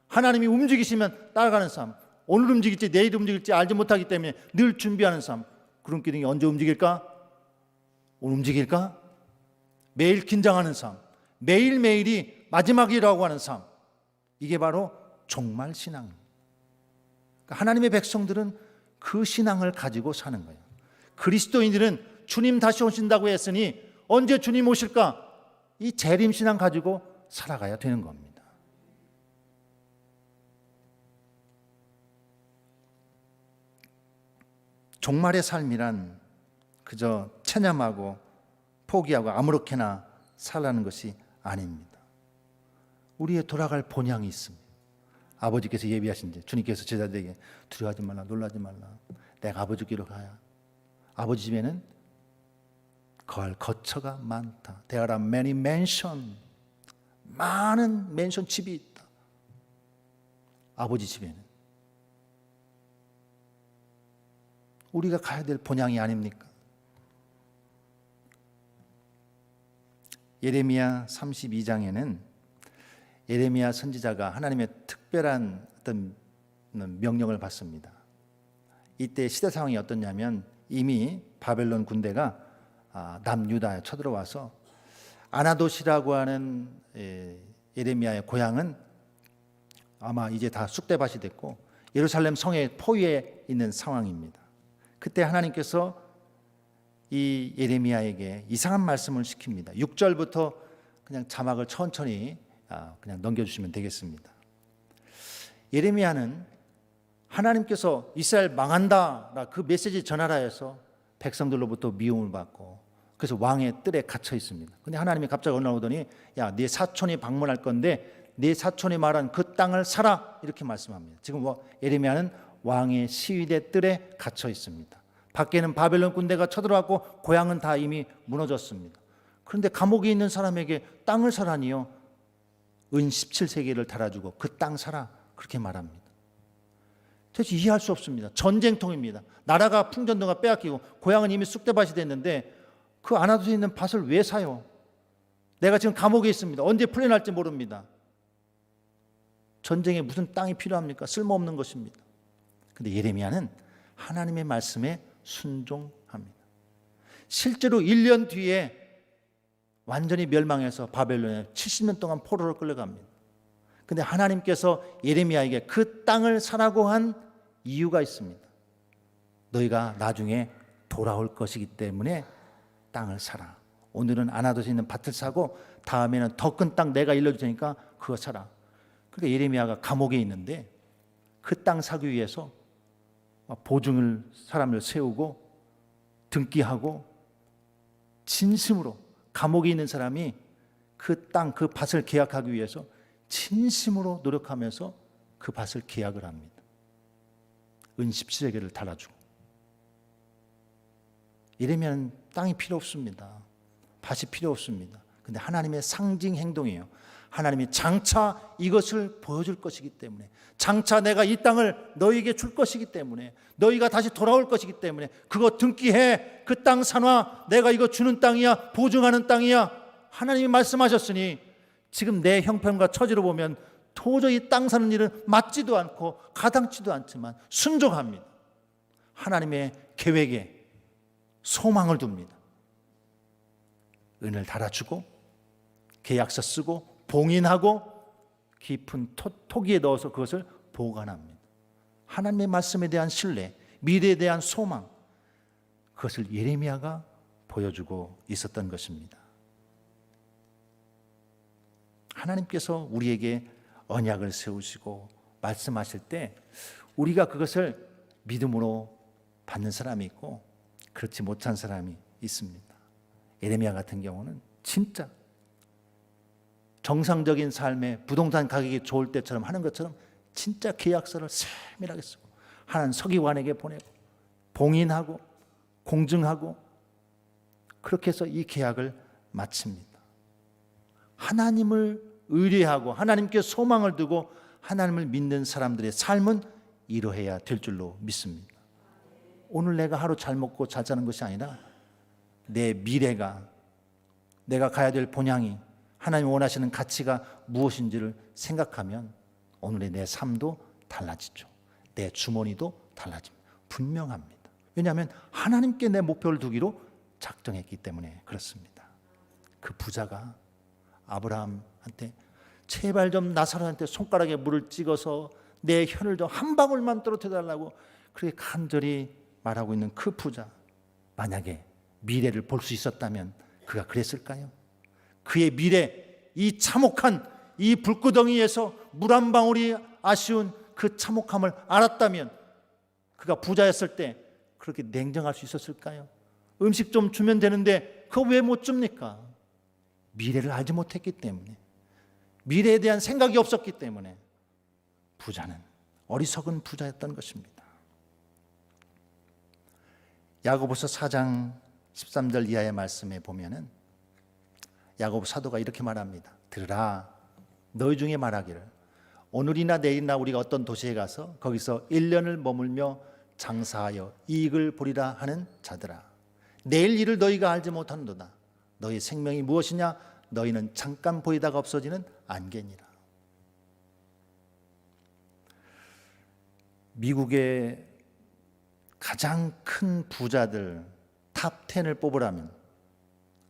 하나님이 움직이시면 따라가는 삶, 오늘 움직일지 내일 움직일지 알지 못하기 때문에 늘 준비하는 삶. 구름 기둥이 언제 움직일까? 오늘 움직일까? 매일 긴장하는 삶, 매일매일이 마지막이라고 하는 삶, 이게 바로 종말 신앙입니다. 하나님의 백성들은 그 신앙을 가지고 사는 거예요. 그리스도인들은 주님 다시 오신다고 했으니 언제 주님 오실까? 이 재림 신앙 가지고 살아가야 되는 겁니다. 종말의 삶이란 그저 체념하고 포기하고 아무렇게나 살라는 것이 아닙니다. 우리의 돌아갈 본향이 있습니다. 아버지께서 예비하신 지, 주님께서 제자들에게 두려워하지 말라, 놀라지 말라, 내가 아버지께로 가야. 아버지 집에는 거할 거처가 많다. There are many mansions. 많은 맨션 집이 있다. 아버지 집에는. 우리가 가야 될 본향이 아닙니까? 예레미야 32장에는 예레미야 선지자가 하나님의 특별한 어떤 명령을 받습니다. 이때 시대 상황이 어떻냐면 이미 바벨론 군대가 남유다에 쳐들어와서 아나돗이라고 하는 예레미야의 고향은 아마 이제 다 쑥대밭이 됐고 예루살렘 성의 포위에 있는 상황입니다. 그때 하나님께서 이 예레미야에게 이상한 말씀을 시킵니다. 6절부터 그냥 자막을 천천히 그냥 넘겨주시면 되겠습니다. 예레미야는 하나님께서 이스라엘 망한다 그 메시지 전하라 해서 백성들로부터 미움을 받고 그래서 왕의 뜰에 갇혀 있습니다. 근데 하나님이 갑자기 올라오더니 야, 네 사촌이 방문할 건데 네 사촌이 말한 그 땅을 사라 이렇게 말씀합니다. 지금 예레미야는 왕의 시위대 뜰에 갇혀 있습니다. 밖에는 바벨론 군대가 쳐들어왔고 고향은 다 이미 무너졌습니다. 그런데 감옥에 있는 사람에게 땅을 사라니요, 은 17세계를 달아주고 그 땅 사라 그렇게 말합니다. 도대체 이해할 수 없습니다. 전쟁통입니다. 나라가 풍전도가 빼앗기고 고향은 이미 쑥대밭이 됐는데 그 아나돗에 있는 밭을 왜 사요? 내가 지금 감옥에 있습니다. 언제 풀려날지 모릅니다. 전쟁에 무슨 땅이 필요합니까? 쓸모없는 것입니다. 그런데 예레미야는 하나님의 말씀에 순종합니다. 실제로 1년 뒤에 완전히 멸망해서 바벨론에 70년 동안 포로로 끌려갑니다. 그런데 하나님께서 예레미야에게 그 땅을 사라고 한 이유가 있습니다. 너희가 나중에 돌아올 것이기 때문에 땅을 사라. 오늘은 아나돗에 있는 밭을 사고 다음에는 더 큰 땅 내가 일러줄 테니까 그거 사라. 그러니까 예레미야가 감옥에 있는데 그 땅 사기 위해서 보증을 사람을 세우고 등기하고 진심으로 감옥에 있는 사람이 그 땅, 그 밭을 계약하기 위해서 진심으로 노력하면서 그 밭을 계약을 합니다. 은 17세계를 달아주고. 이러면 땅이 필요 없습니다. 밭이 필요 없습니다. 근데 하나님의 상징 행동이에요. 하나님이 장차 이것을 보여줄 것이기 때문에, 장차 내가 이 땅을 너희에게 줄 것이기 때문에, 너희가 다시 돌아올 것이기 때문에 그거 등기해. 그 땅 사놔. 내가 이거 주는 땅이야. 보증하는 땅이야. 하나님이 말씀하셨으니 지금 내 형편과 처지로 보면 도저히 땅 사는 일은 맞지도 않고 가당치도 않지만 순종합니다. 하나님의 계획에 소망을 둡니다. 은을 달아주고 계약서 쓰고 봉인하고 깊은 토기에 넣어서 그것을 보관합니다. 하나님의 말씀에 대한 신뢰, 미래에 대한 소망, 그것을 예레미야가 보여주고 있었던 것입니다. 하나님께서 우리에게 언약을 세우시고 말씀하실 때 우리가 그것을 믿음으로 받는 사람이 있고 그렇지 못한 사람이 있습니다. 예레미야 같은 경우는 진짜 정상적인 삶에 부동산 가격이 좋을 때처럼 하는 것처럼 진짜 계약서를 세밀하게 쓰고 하나님 서기관에게 보내고 봉인하고 공증하고 그렇게 해서 이 계약을 마칩니다. 하나님을 의뢰하고 하나님께 소망을 두고 하나님을 믿는 사람들의 삶은 이러해야 될 줄로 믿습니다. 오늘 내가 하루 잘 먹고 잘 사는 것이 아니라 내 미래가 내가 가야 될 본향이, 하나님이 원하시는 가치가 무엇인지를 생각하면 오늘의 내 삶도 달라지죠. 내 주머니도 달라집니다. 분명합니다. 왜냐하면 하나님께 내 목표를 두기로 작정했기 때문에 그렇습니다. 그 부자가 아브라함한테 제발 좀 나사로한테 손가락에 물을 찍어서 내 혀를 좀 한 방울만 떨어뜨려 달라고 그렇게 간절히 말하고 있는 그 부자, 만약에 미래를 볼 수 있었다면 그가 그랬을까요? 그의 미래, 이 참혹한 이 불구덩이에서 물 한 방울이 아쉬운 그 참혹함을 알았다면 그가 부자였을 때 그렇게 냉정할 수 있었을까요? 음식 좀 주면 되는데 그거 왜 못 줍니까? 미래를 알지 못했기 때문에, 미래에 대한 생각이 없었기 때문에 부자는 어리석은 부자였던 것입니다. 야고보서 4장 13절 이하의 말씀에 보면은 야고보 사도가 이렇게 말합니다. 들으라, 너희 중에 말하기를 오늘이나 내일이나 우리가 어떤 도시에 가서 거기서 1년을 머물며 장사하여 이익을 보리라 하는 자들아, 내일 일을 너희가 알지 못하는도다. 너희 생명이 무엇이냐? 너희는 잠깐 보이다가 없어지는 안개니라. 미국의 가장 큰 부자들 탑 10을 뽑으라면,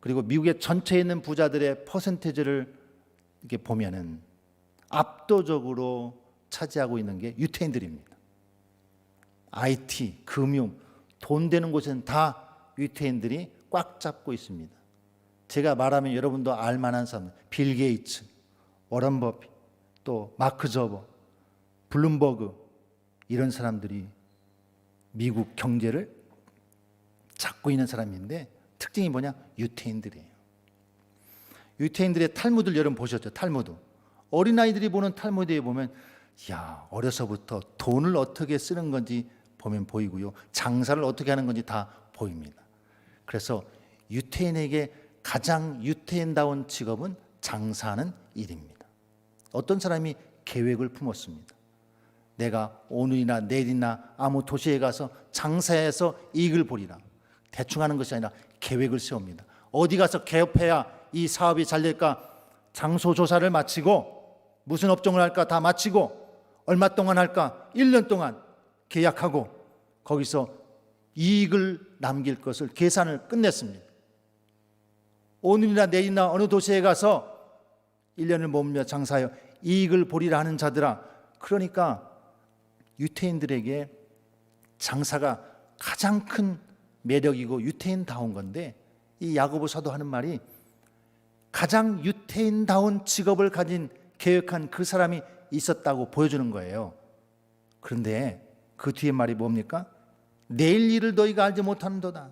그리고 미국의 전체에 있는 부자들의 퍼센테이지를 이렇게 보면은 압도적으로 차지하고 있는 게 유태인들입니다. IT, 금융, 돈 되는 곳에는 다 유태인들이 꽉 잡고 있습니다. 제가 말하면 여러분도 알만한 사람, 빌 게이츠, 워런 버핏, 또 마크 저버, 블룸버그, 이런 사람들이 미국 경제를 잡고 있는 사람인데 특징이 뭐냐? 유태인들이에요. 유태인들의 탈무드를 여러분 보셨죠? 탈무드. 어린아이들이 보는 탈무드에 보면 야, 어려서부터 돈을 어떻게 쓰는 건지 보면 보이고요. 장사를 어떻게 하는 건지 다 보입니다. 그래서 유태인에게 가장 유태인다운 직업은 장사하는 일입니다. 어떤 사람이 계획을 품었습니다. 내가 오늘이나 내일이나 아무 도시에 가서 장사해서 이익을 보리라. 대충 하는 것이 아니라 계획을 세웁니다. 어디 가서 개업해야 이 사업이 잘 될까? 장소 조사를 마치고 무슨 업종을 할까 다 마치고 얼마 동안 할까? 1년 동안 계약하고 거기서 이익을 남길 것을 계산을 끝냈습니다. 오늘이나 내일이나 어느 도시에 가서 1년을 머물며 장사하여 이익을 보리라 하는 자들아. 그러니까 유태인들에게 장사가 가장 큰 매력이고 유태인다운 건데, 이 야고보 사도 하는 말이 가장 유태인다운 직업을 가진 계획한 그 사람이 있었다고 보여주는 거예요. 그런데 그 뒤에 말이 뭡니까? 내일 일을 너희가 알지 못하는도다.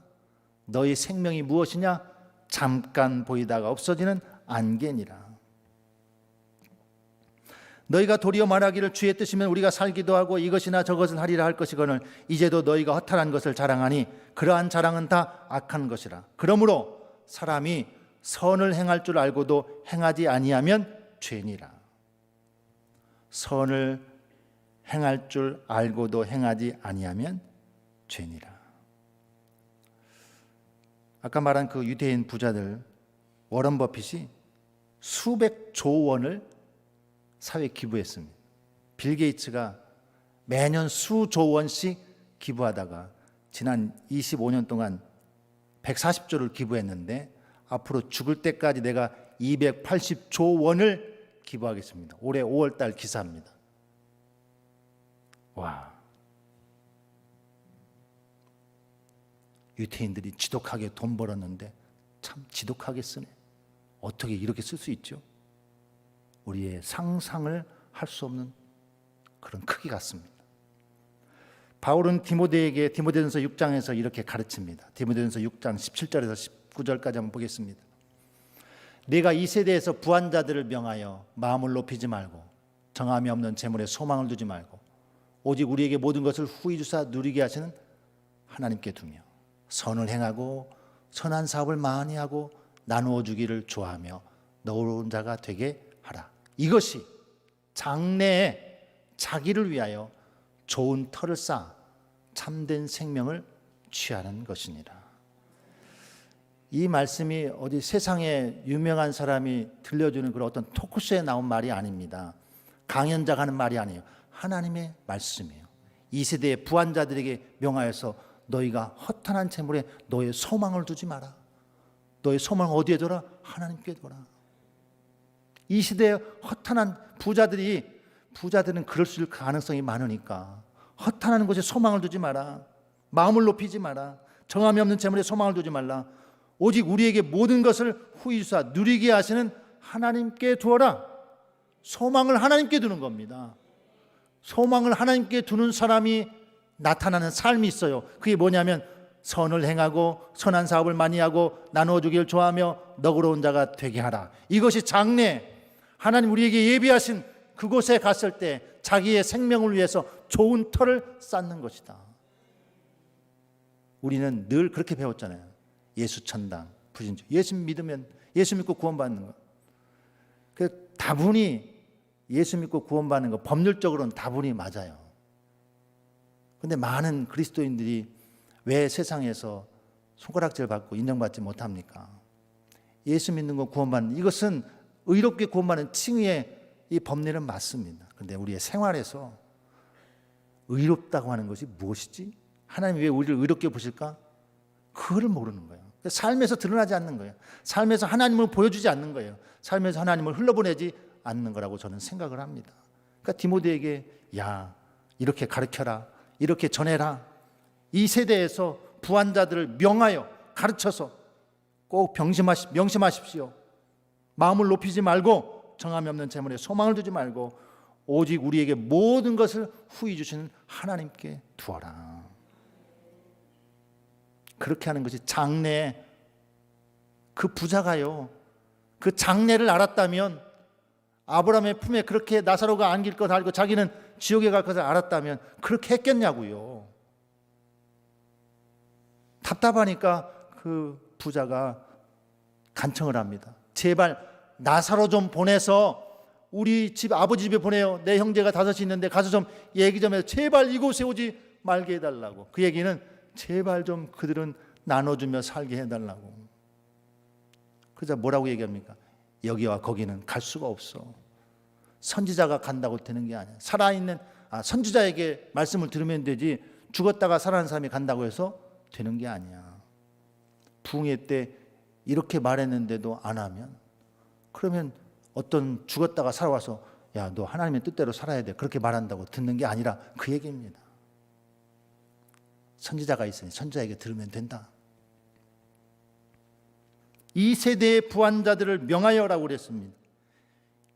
너희 생명이 무엇이냐? 잠깐 보이다가 없어지는 안개니라. 너희가 도리어 말하기를 주의 뜻이면 우리가 살기도 하고 이것이나 저것을 하리라 할 것이거늘 이제도 너희가 허탈한 것을 자랑하니 그러한 자랑은 다 악한 것이라. 그러므로 사람이 선을 행할 줄 알고도 행하지 아니하면 죄니라. 선을 행할 줄 알고도 행하지 아니하면 죄니라. 아까 말한 그 유대인 부자들, 워런 버핏이 수백조 원을 사회에 기부했습니다. 빌 게이츠가 매년 수조 원씩 기부하다가 지난 25년 동안 140조를 기부했는데 앞으로 죽을 때까지 내가 280조 원을 기부하겠습니다. 올해 5월 달 기사입니다. 와, 유태인들이 지독하게 돈 벌었는데 참 지독하게 쓰네. 어떻게 이렇게 쓸 수 있죠? 우리의 상상을 할 수 없는 그런 크기 같습니다. 바울은 디모데에게 디모데전서 6장에서 이렇게 가르칩니다. 디모데전서 6장 17절에서 19절까지 한번 보겠습니다. 내가 이 세대에서 부한 자들을 명하여 마음을 높이지 말고 정함이 없는 재물에 소망을 두지 말고 오직 우리에게 모든 것을 후히 주사 누리게 하시는 하나님께 두며 선을 행하고 선한 사업을 많이 하고 나누어 주기를 좋아하며 너그러운 자가 되게 하라. 이것이 장래에 자기를 위하여 좋은 터를 쌓아 참된 생명을 취하는 것이니라. 이 말씀이 어디 세상에 유명한 사람이 들려주는 그런 어떤 토크쇼에 나온 말이 아닙니다. 강연자가 하는 말이 아니에요. 하나님의 말씀이에요. 이 세대의 부한자들에게 명하여서 너희가 허탄한 재물에 너의 소망을 두지 마라. 너의 소망을 어디에 둬라? 하나님께 둬라. 이 시대의 허탄한 부자들은 그럴 수 있을 가능성이 많으니까 허탄한 곳에 소망을 두지 마라. 마음을 높이지 마라. 정함이 없는 재물에 소망을 두지 말라. 오직 우리에게 모든 것을 후히 주사 누리게 하시는 하나님께 두어라. 소망을 하나님께 두는 겁니다. 소망을 하나님께 두는 사람이 나타나는 삶이 있어요. 그게 뭐냐면 선을 행하고 선한 사업을 많이 하고 나누어주기를 좋아하며 너그러운 자가 되게 하라. 이것이 장래 하나님 우리에게 예비하신 그곳에 갔을 때 자기의 생명을 위해서 좋은 터를 쌓는 것이다. 우리는 늘 그렇게 배웠잖아요. 예수 천당, 불신주. 예수 믿으면 예수 믿고 구원받는 것. 그 다분히 예수 믿고 구원받는 것 법률적으로는 다분히 맞아요. 그런데 많은 그리스도인들이 왜 세상에서 손가락질 받고 인정받지 못합니까? 예수 믿는 거 구원받는 이것은 의롭게 구원받는 칭의의 이 법리는 맞습니다. 그런데 우리의 생활에서 의롭다고 하는 것이 무엇이지? 하나님이 왜 우리를 의롭게 보실까? 그거를 모르는 거예요. 삶에서 드러나지 않는 거예요. 삶에서 하나님을 보여주지 않는 거예요. 삶에서 하나님을 흘러보내지 않는 거라고 저는 생각을 합니다. 그러니까 디모데에게 야 이렇게 가르쳐라, 이렇게 전해라. 이 세대에서 부한자들을 명하여 가르쳐서 꼭 명심하십시오. 마음을 높이지 말고 정함이 없는 재물에 소망을 두지 말고 오직 우리에게 모든 것을 후히 주시는 하나님께 두어라. 그렇게 하는 것이 장래. 그 부자가요, 그 장래를 알았다면, 아브라함의 품에 그렇게 나사로가 안길 것 알고 자기는 지옥에 갈 것을 알았다면 그렇게 했겠냐고요. 답답하니까 그 부자가 간청을 합니다. 제발 나사로 좀 보내서 우리 집 아버지 집에 보내요. 내 형제가 5이 있는데 가서 좀 얘기 좀 해서 제발 이곳에 오지 말게 해달라고. 그 얘기는 제발 좀 그들은 나눠주며 살게 해달라고. 그래서 뭐라고 얘기합니까? 여기와 거기는 갈 수가 없어. 선지자가 간다고 되는 게 아니야. 살아있는 선지자에게 말씀을 들으면 되지 죽었다가 살아난 사람이 간다고 해서 되는 게 아니야. 부흥회 때 이렇게 말했는데도 안 하면, 그러면 어떤 죽었다가 살아와서 야, 너 하나님의 뜻대로 살아야 돼, 그렇게 말한다고 듣는 게 아니라 그 얘기입니다. 선지자가 있으니 선지자에게 들으면 된다. 이 세대의 부한자들을 명하여라고 그랬습니다.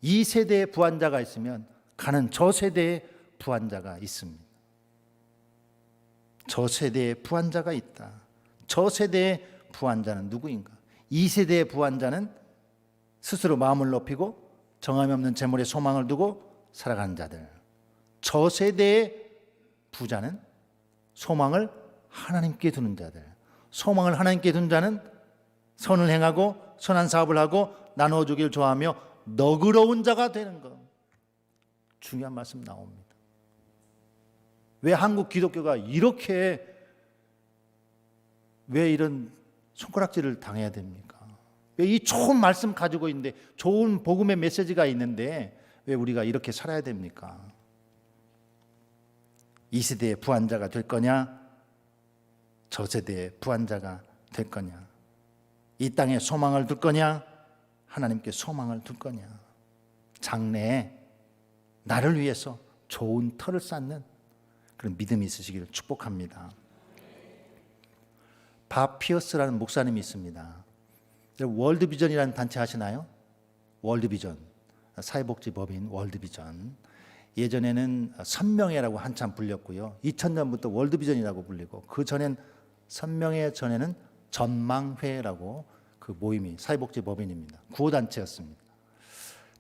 이 세대의 부한자가 있으면 가는 저 세대의 부한자가 있습니다. 저 세대의 부한자가 있다. 저 세대의 부한자는 누구인가? 이 세대의 부한자는 스스로 마음을 높이고 정함이 없는 재물에 소망을 두고 살아가는 자들. 저 세대의 부자는 소망을 하나님께 두는 자들. 소망을 하나님께 둔 자는 선을 행하고 선한 사업을 하고 나누어 주기를 좋아하며 너그러운 자가 되는 것. 중요한 말씀 나옵니다. 왜 한국 기독교가 이렇게 왜 이런 손가락질을 당해야 됩니까? 왜 이 좋은 말씀 가지고 있는데, 좋은 복음의 메시지가 있는데 왜 우리가 이렇게 살아야 됩니까? 이 세대의 부한자가 될 거냐? 저 세대의 부한자가 될 거냐? 이 땅에 소망을 둘 거냐? 하나님께 소망을 둘 거냐? 장래에 나를 위해서 좋은 터를 쌓는 그런 믿음이 있으시기를 축복합니다. 밥 피어스라는 목사님이 있습니다. 월드비전이라는 단체 아시나요? 월드비전, 사회복지법인 월드비전. 예전에는 선명회라고 한참 불렸고요. 2000년부터 월드비전이라고 불리고, 그 전엔 선명회 전에는 전망회라고 그 모임이 사회복지법인입니다. 구호단체였습니다.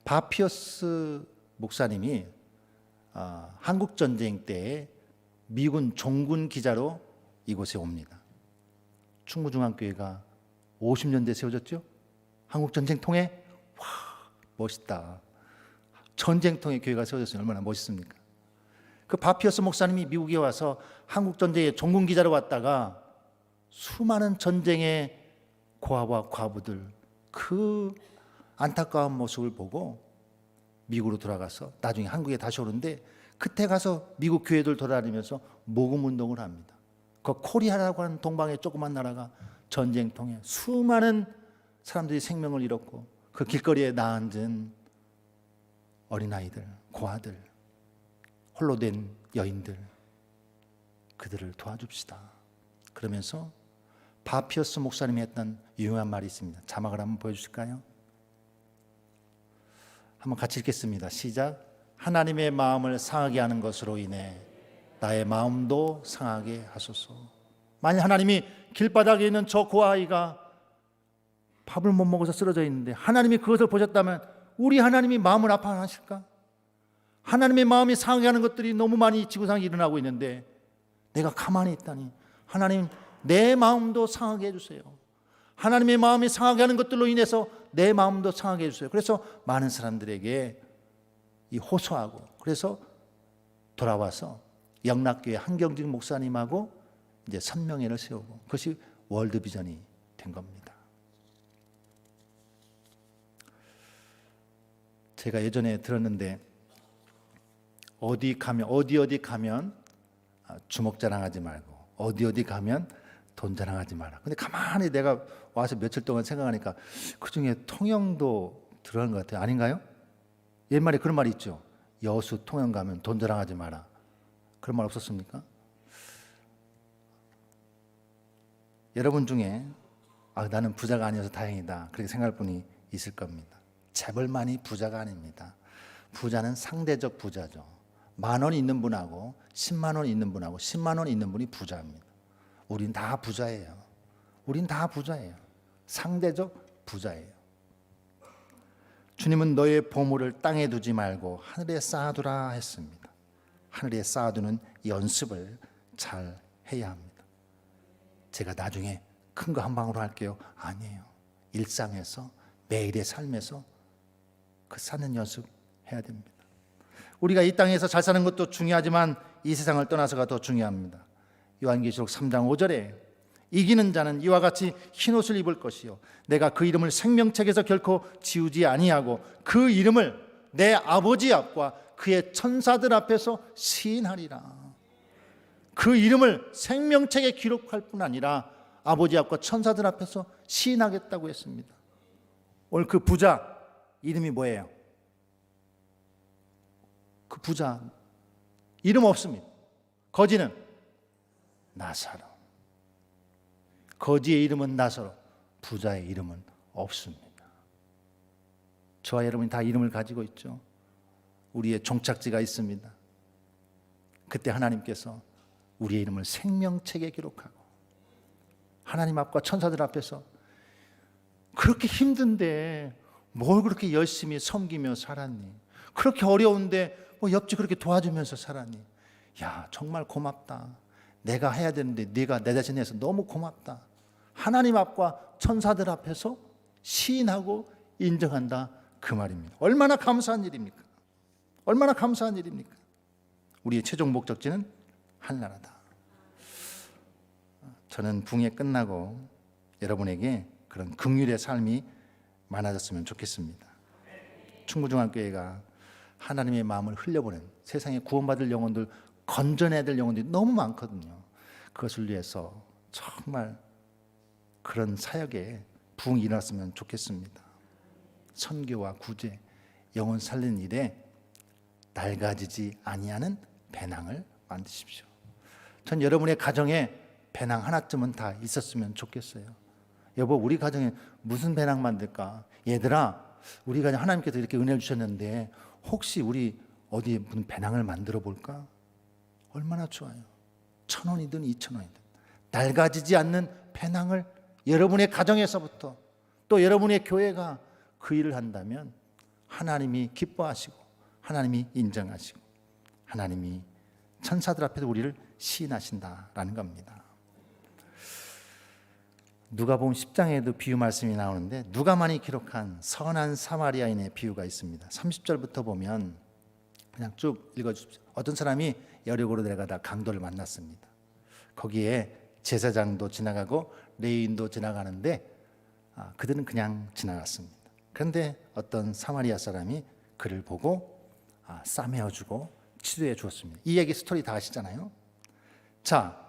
밥 피어스 목사님이 한국전쟁 때 미군 종군 기자로 이곳에 옵니다. 충무중앙교회가 50년대 세워졌죠. 한국전쟁통에 와, 멋있다. 전쟁통에 교회가 세워졌으니 얼마나 멋있습니까? 그 밥 피어스 목사님이 미국에 와서 한국전쟁에 종군 기자로 왔다가 수많은 전쟁에 고아와 과부들 그 안타까운 모습을 보고 미국으로 돌아가서 나중에 한국에 다시 오는데 그때 가서 미국 교회들 돌아다니면서 모금 운동을 합니다. 그 코리아라고 하는 동방의 조그만 나라가 전쟁 통해 수많은 사람들이 생명을 잃었고 그 길거리에 나앉은 어린아이들, 고아들, 홀로 된 여인들 그들을 도와줍시다. 그러면서 바피어스 목사님이 했던 유명한 말이 있습니다. 자막을 한번 보여주실까요? 한번 같이 읽겠습니다. 시작. 하나님의 마음을 상하게 하는 것으로 인해 나의 마음도 상하게 하소서. 만약 하나님이 길바닥에 있는 저 고아이가 밥을 못 먹어서 쓰러져 있는데 하나님이 그것을 보셨다면 우리 하나님이 마음을 아파하실까? 하나님의 마음이 상하게 하는 것들이 너무 많이 지구상에 일어나고 있는데 내가 가만히 있다니 하나님 내 마음도 상하게 해주세요. 하나님의 마음이 상하게 하는 것들로 인해서 내 마음도 상하게 해주세요. 그래서 많은 사람들에게 호소하고 그래서 돌아와서 영락교회 한경직 목사님하고 이제 선명회를 세우고 그것이 월드비전이 된 겁니다. 제가 예전에 들었는데 어디 가면 주먹 자랑하지 말고 어디 가면 돈 자랑하지 마라. 근데 가만히 내가 와서 며칠 동안 생각하니까 그중에 통영도 들어간 것 같아요. 아닌가요? 옛말에 그런 말이 있죠. 여수 통영 가면 돈 자랑하지 마라. 그런 말 없었습니까? 여러분 중에 나는 부자가 아니어서 다행이다 그렇게 생각할 분이 있을 겁니다. 재벌만이 부자가 아닙니다. 부자는 상대적 부자죠. 10,000원 있는 분하고 10만 원 있는 분하고 10만 원 있는 분이 부자입니다. 우린 다 부자예요. 우린 다 부자예요. 상대적 부자예요. 주님은 너의 보물을 땅에 두지 말고 하늘에 쌓아두라 했습니다. 하늘에 쌓아두는 연습을 잘 해야 합니다. 제가 나중에 큰 거 한 방으로 할게요. 아니에요. 일상에서 매일의 삶에서 그 쌓는 연습 해야 됩니다. 우리가 이 땅에서 잘 사는 것도 중요하지만 이 세상을 떠나서가 더 중요합니다. 요한계시록 3장 5절에 이기는 자는 이와 같이 흰옷을 입을 것이요 내가 그 이름을 생명책에서 결코 지우지 아니하고 그 이름을 내 아버지 앞과 그의 천사들 앞에서 시인하리라. 그 이름을 생명책에 기록할 뿐 아니라 아버지 앞과 천사들 앞에서 시인하겠다고 했습니다. 오늘 그 부자 이름이 뭐예요? 그 부자 이름 없습니다. 거지는 나사로. 거지의 이름은 나사로, 부자의 이름은 없습니다. 저와 여러분이 다 이름을 가지고 있죠. 우리의 종착지가 있습니다. 그때 하나님께서 우리의 이름을 생명책에 기록하고 하나님 앞과 천사들 앞에서 그렇게 힘든데 뭘 그렇게 열심히 섬기며 살았니? 그렇게 어려운데 옆집 그렇게 도와주면서 살았니? 야, 정말 고맙다. 내가 해야 되는데 네가 내 대신 해서 너무 고맙다. 하나님 앞과 천사들 앞에서 시인하고 인정한다 그 말입니다. 얼마나 감사한 일입니까? 얼마나 감사한 일입니까? 우리의 최종 목적지는 하늘나라다. 저는 붕괴 끝나고 여러분에게 그런 긍휼의 삶이 많아졌으면 좋겠습니다. 충무중앙교회가 하나님의 마음을 흘려보낸 세상에 구원받을 영혼들, 건져내야 될 영혼들이 너무 많거든요. 그것을 위해서 정말 그런 사역에 부흥이 일어났으면 좋겠습니다. 선교와 구제, 영혼 살리는 일에 낡아지지 아니하는 배낭을 만드십시오. 전 여러분의 가정에 배낭 하나쯤은 다 있었으면 좋겠어요. 여보, 우리 가정에 무슨 배낭 만들까? 얘들아, 우리 가정 하나님께서 이렇게 은혜를 주셨는데 혹시 우리 어디에 무슨 배낭을 만들어 볼까? 얼마나 좋아요. 1,000원이든 2,000원이든 낡아지지 않는 배낭을 여러분의 가정에서부터 또 여러분의 교회가 그 일을 한다면 하나님이 기뻐하시고 하나님이 인정하시고 하나님이 천사들 앞에서 우리를 시인하신다라는 겁니다. 누가복음 10장에도 비유 말씀이 나오는데 누가만이 기록한 선한 사마리아인의 비유가 있습니다. 30절부터 보면 그냥 쭉 읽어주십시오. 어떤 사람이 여리고로 내려가다 강도를 만났습니다. 거기에 제사장도 지나가고 레위인도 지나가는데 그들은 그냥 지나갔습니다. 그런데 어떤 사마리아 사람이 그를 보고 싸매어주고 치료해 주었습니다. 이 얘기 스토리 다 아시잖아요. 자,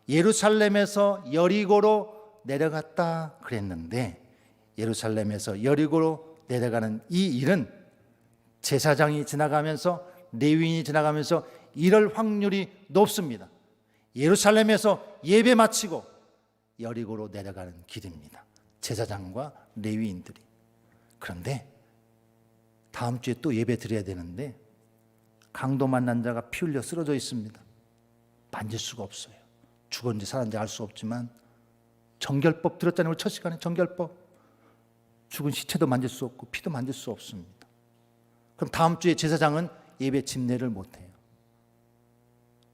예루살렘에서 여리고로 내려갔다 그랬는데 예루살렘에서 여리고로 내려가는 이 일은 제사장이 지나가면서 레위인이 지나가면서 이럴 확률이 높습니다. 예루살렘에서 예배 마치고 여리고로 내려가는 길입니다. 제사장과 레위인들이. 그런데 다음 주에 또 예배 드려야 되는데 강도 만난 자가 피 흘려 쓰러져 있습니다. 만질 수가 없어요. 죽었는지 살았는지 알 수 없지만 정결법 들었잖아요. 우리 첫 시간에 정결법. 죽은 시체도 만질 수 없고 피도 만질 수 없습니다. 그럼 다음 주에 제사장은 예배 집례를 못해요.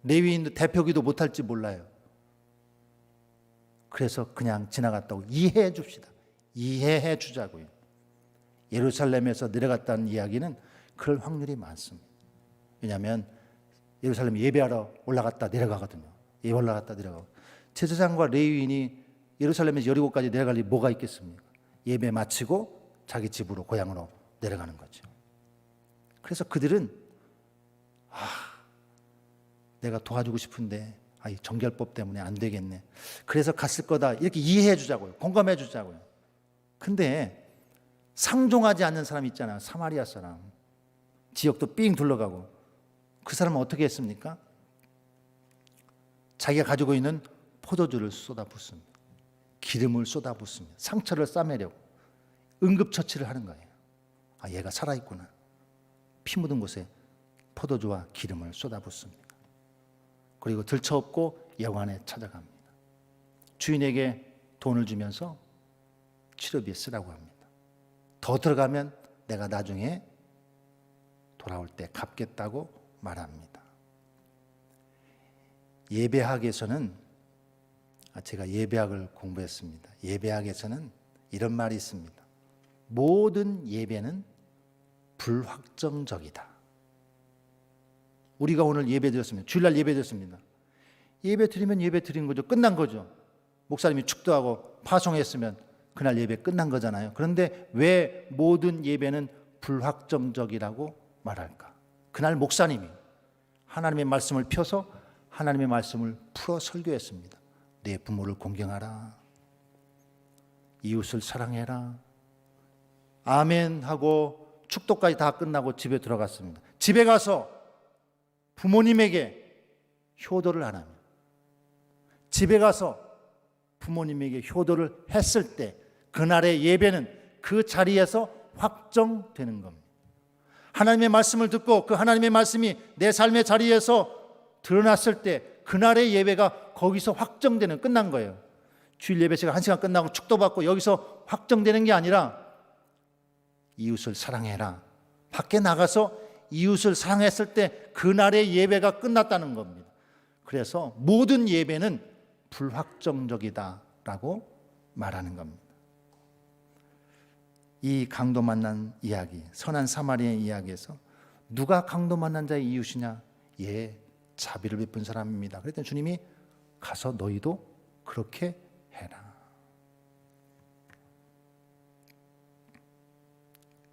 레위인도 대표기도 못할지 몰라요. 그래서 그냥 지나갔다고 이해해 줍시다. 이해해 주자고요. 예루살렘에서 내려갔다는 이야기는 그럴 확률이 많습니다. 왜냐하면 예루살렘 예배하러 올라갔다 내려가거든요. 예배 올라갔다 내려가고. 제사장과 레위인이 예루살렘에서 여리고까지 내려갈 일이 뭐가 있겠습니까? 예배 마치고 자기 집으로 고향으로 내려가는 거죠. 그래서 그들은 내가 도와주고 싶은데 이 정결법 때문에 안 되겠네. 그래서 갔을 거다. 이렇게 이해해 주자고요. 공감해 주자고요. 근데 상종하지 않는 사람 있잖아요. 사마리아 사람. 지역도 삥 둘러가고. 그 사람은 어떻게 했습니까? 자기가 가지고 있는 포도주를 쏟아붓습니다. 기름을 쏟아붓습니다. 상처를 싸매려고. 응급처치를 하는 거예요. 얘가 살아있구나. 피 묻은 곳에 포도주와 기름을 쏟아붓습니다. 그리고 들쳐업고 여관에 찾아갑니다. 주인에게 돈을 주면서 치료비에 쓰라고 합니다. 더 들어가면 내가 나중에 돌아올 때 갚겠다고 말합니다. 예배학에서는 제가 예배학을 공부했습니다. 예배학에서는 이런 말이 있습니다. 모든 예배는 불확정적이다. 우리가 오늘 예배 드렸습니다. 주일날 예배 드렸습니다. 예배 드리면 예배 드린 거죠. 끝난 거죠. 목사님이 축도하고 파송했으면 그날 예배 끝난 거잖아요. 그런데 왜 모든 예배는 불확정적이라고 말할까? 그날 목사님이 하나님의 말씀을 펴서 하나님의 말씀을 풀어 설교했습니다. 내 부모를 공경하라. 이웃을 사랑해라. 아멘 하고 축도까지 다 끝나고 집에 들어갔습니다. 집에 가서 부모님에게 효도를 안 합니다. 집에 가서 부모님에게 효도를 했을 때 그날의 예배는 그 자리에서 확정되는 겁니다. 하나님의 말씀을 듣고 그 하나님의 말씀이 내 삶의 자리에서 드러났을 때 그날의 예배가 거기서 확정되는, 끝난 거예요. 주일 예배 시간 1시간 끝나고 축도받고 여기서 확정되는 게 아니라 이웃을 사랑해라. 밖에 나가서 이웃을 사랑했을 때 그날의 예배가 끝났다는 겁니다. 그래서 모든 예배는 불확정적이다라고 말하는 겁니다. 이 강도 만난 이야기, 선한 사마리아의 이야기에서 누가 강도 만난 자의 이웃이냐? 자비를 베푼 사람입니다. 그랬더니 주님이 가서 너희도 그렇게 해라.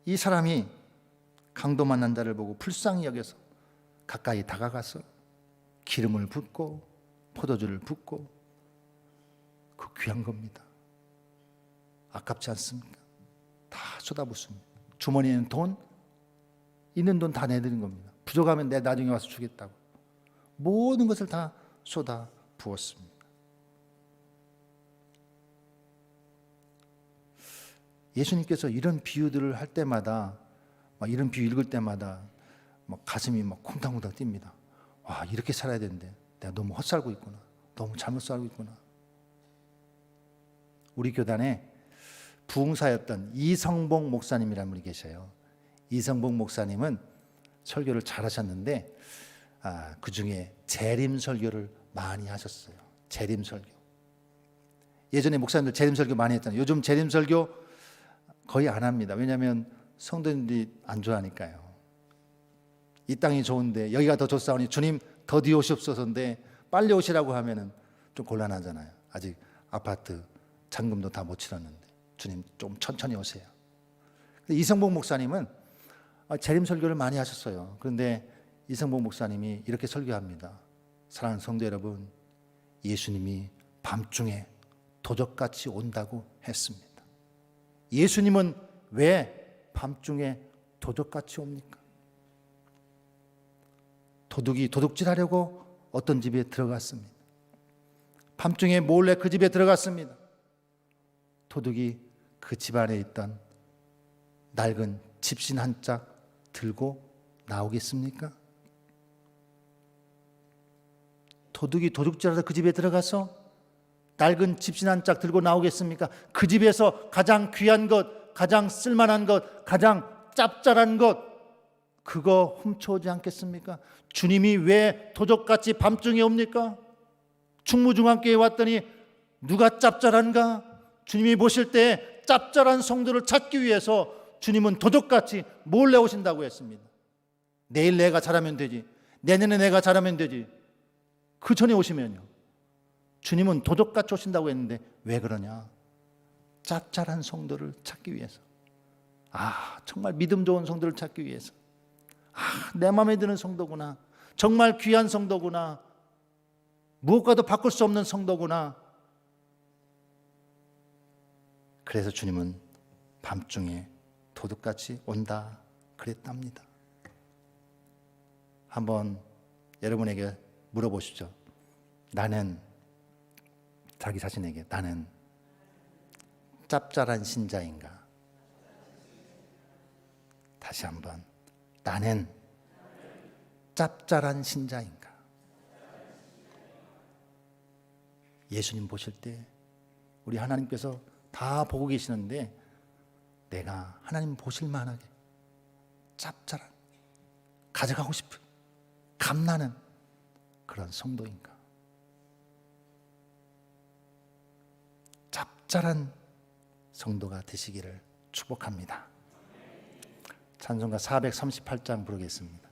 이 사람이 강도 만난 자를 보고 불쌍히 여겨서 가까이 다가가서 기름을 붓고 포도주를 붓고, 그 귀한 겁니다. 아깝지 않습니까? 다 쏟아붓습니다. 주머니에는 돈, 있는 돈 다 내드린 겁니다. 부족하면 내 나중에 와서 주겠다고 모든 것을 다 쏟아 부었습니다. 예수님께서 이런 비유들을 할 때마다, 이런 비유 읽을 때마다 가슴이 콩탕콩탕 뜁니다. 와, 이렇게 살아야 되는데 내가 너무 헛살고 있구나. 너무 잘못 살고 있구나. 우리 교단에 부흥사였던 이성봉 목사님이라는 분이 계셔요. 이성봉 목사님은 설교를 잘하셨는데 그 중에 재림 설교를 많이 하셨어요. 재림 설교. 예전에 목사님들 재림 설교 많이 했잖아요. 요즘 재림 설교 거의 안 합니다. 왜냐하면 성도님들이 안 좋아하니까요. 이 땅이 좋은데 여기가 더 좋사오니 주님 더디 오시옵소서인데 빨리 오시라고 하면은 좀 곤란하잖아요. 아직 아파트 잔금도 다 못 치렀는데. 주님 좀 천천히 오세요. 이성복 목사님은 재림 설교를 많이 하셨어요. 그런데 이성복 목사님이 이렇게 설교합니다. 사랑하는 성도 여러분, 예수님이 밤중에 도적같이 온다고 했습니다. 예수님은 왜 밤중에 도적같이 옵니까? 도둑이 도둑질하려고 어떤 집에 들어갔습니다. 밤중에 몰래 그 집에 들어갔습니다. 도둑이 그 집 안에 있던 낡은 집신 한 짝 들고 나오겠습니까? 도둑이 도둑질하러 그 집에 들어가서 낡은 집신 한 짝 들고 나오겠습니까? 그 집에서 가장 귀한 것, 가장 쓸만한 것, 가장 짭짤한 것, 그거 훔쳐오지 않겠습니까? 주님이 왜 도적같이 밤중에 옵니까? 충무중앙교회에 왔더니 누가 짭짤한가? 주님이 보실 때 짭짤한 성도를 찾기 위해서 주님은 도적같이 몰래 오신다고 했습니다. 내일 내가 잘하면 되지, 내년에 내가 잘하면 되지, 그 전에 오시면요. 주님은 도적같이 오신다고 했는데 왜 그러냐? 짭짤한 성도를 찾기 위해서. 정말 믿음 좋은 성도를 찾기 위해서. 내 마음에 드는 성도구나, 정말 귀한 성도구나, 무엇과도 바꿀 수 없는 성도구나. 그래서 주님은 밤중에 도둑같이 온다 그랬답니다. 한번 여러분에게 물어보시죠. 나는, 자기 자신에게, 나는 짭짤한 신자인가? 다시 한번, 나는 짭짤한 신자인가? 예수님 보실 때 우리 하나님께서 다 보고 계시는데 내가 하나님 보실 만하게 짭짤한, 가져가고 싶은, 감나는 그런 성도인가? 짭짤한 성도가 되시기를 축복합니다. 찬송가 438장 부르겠습니다.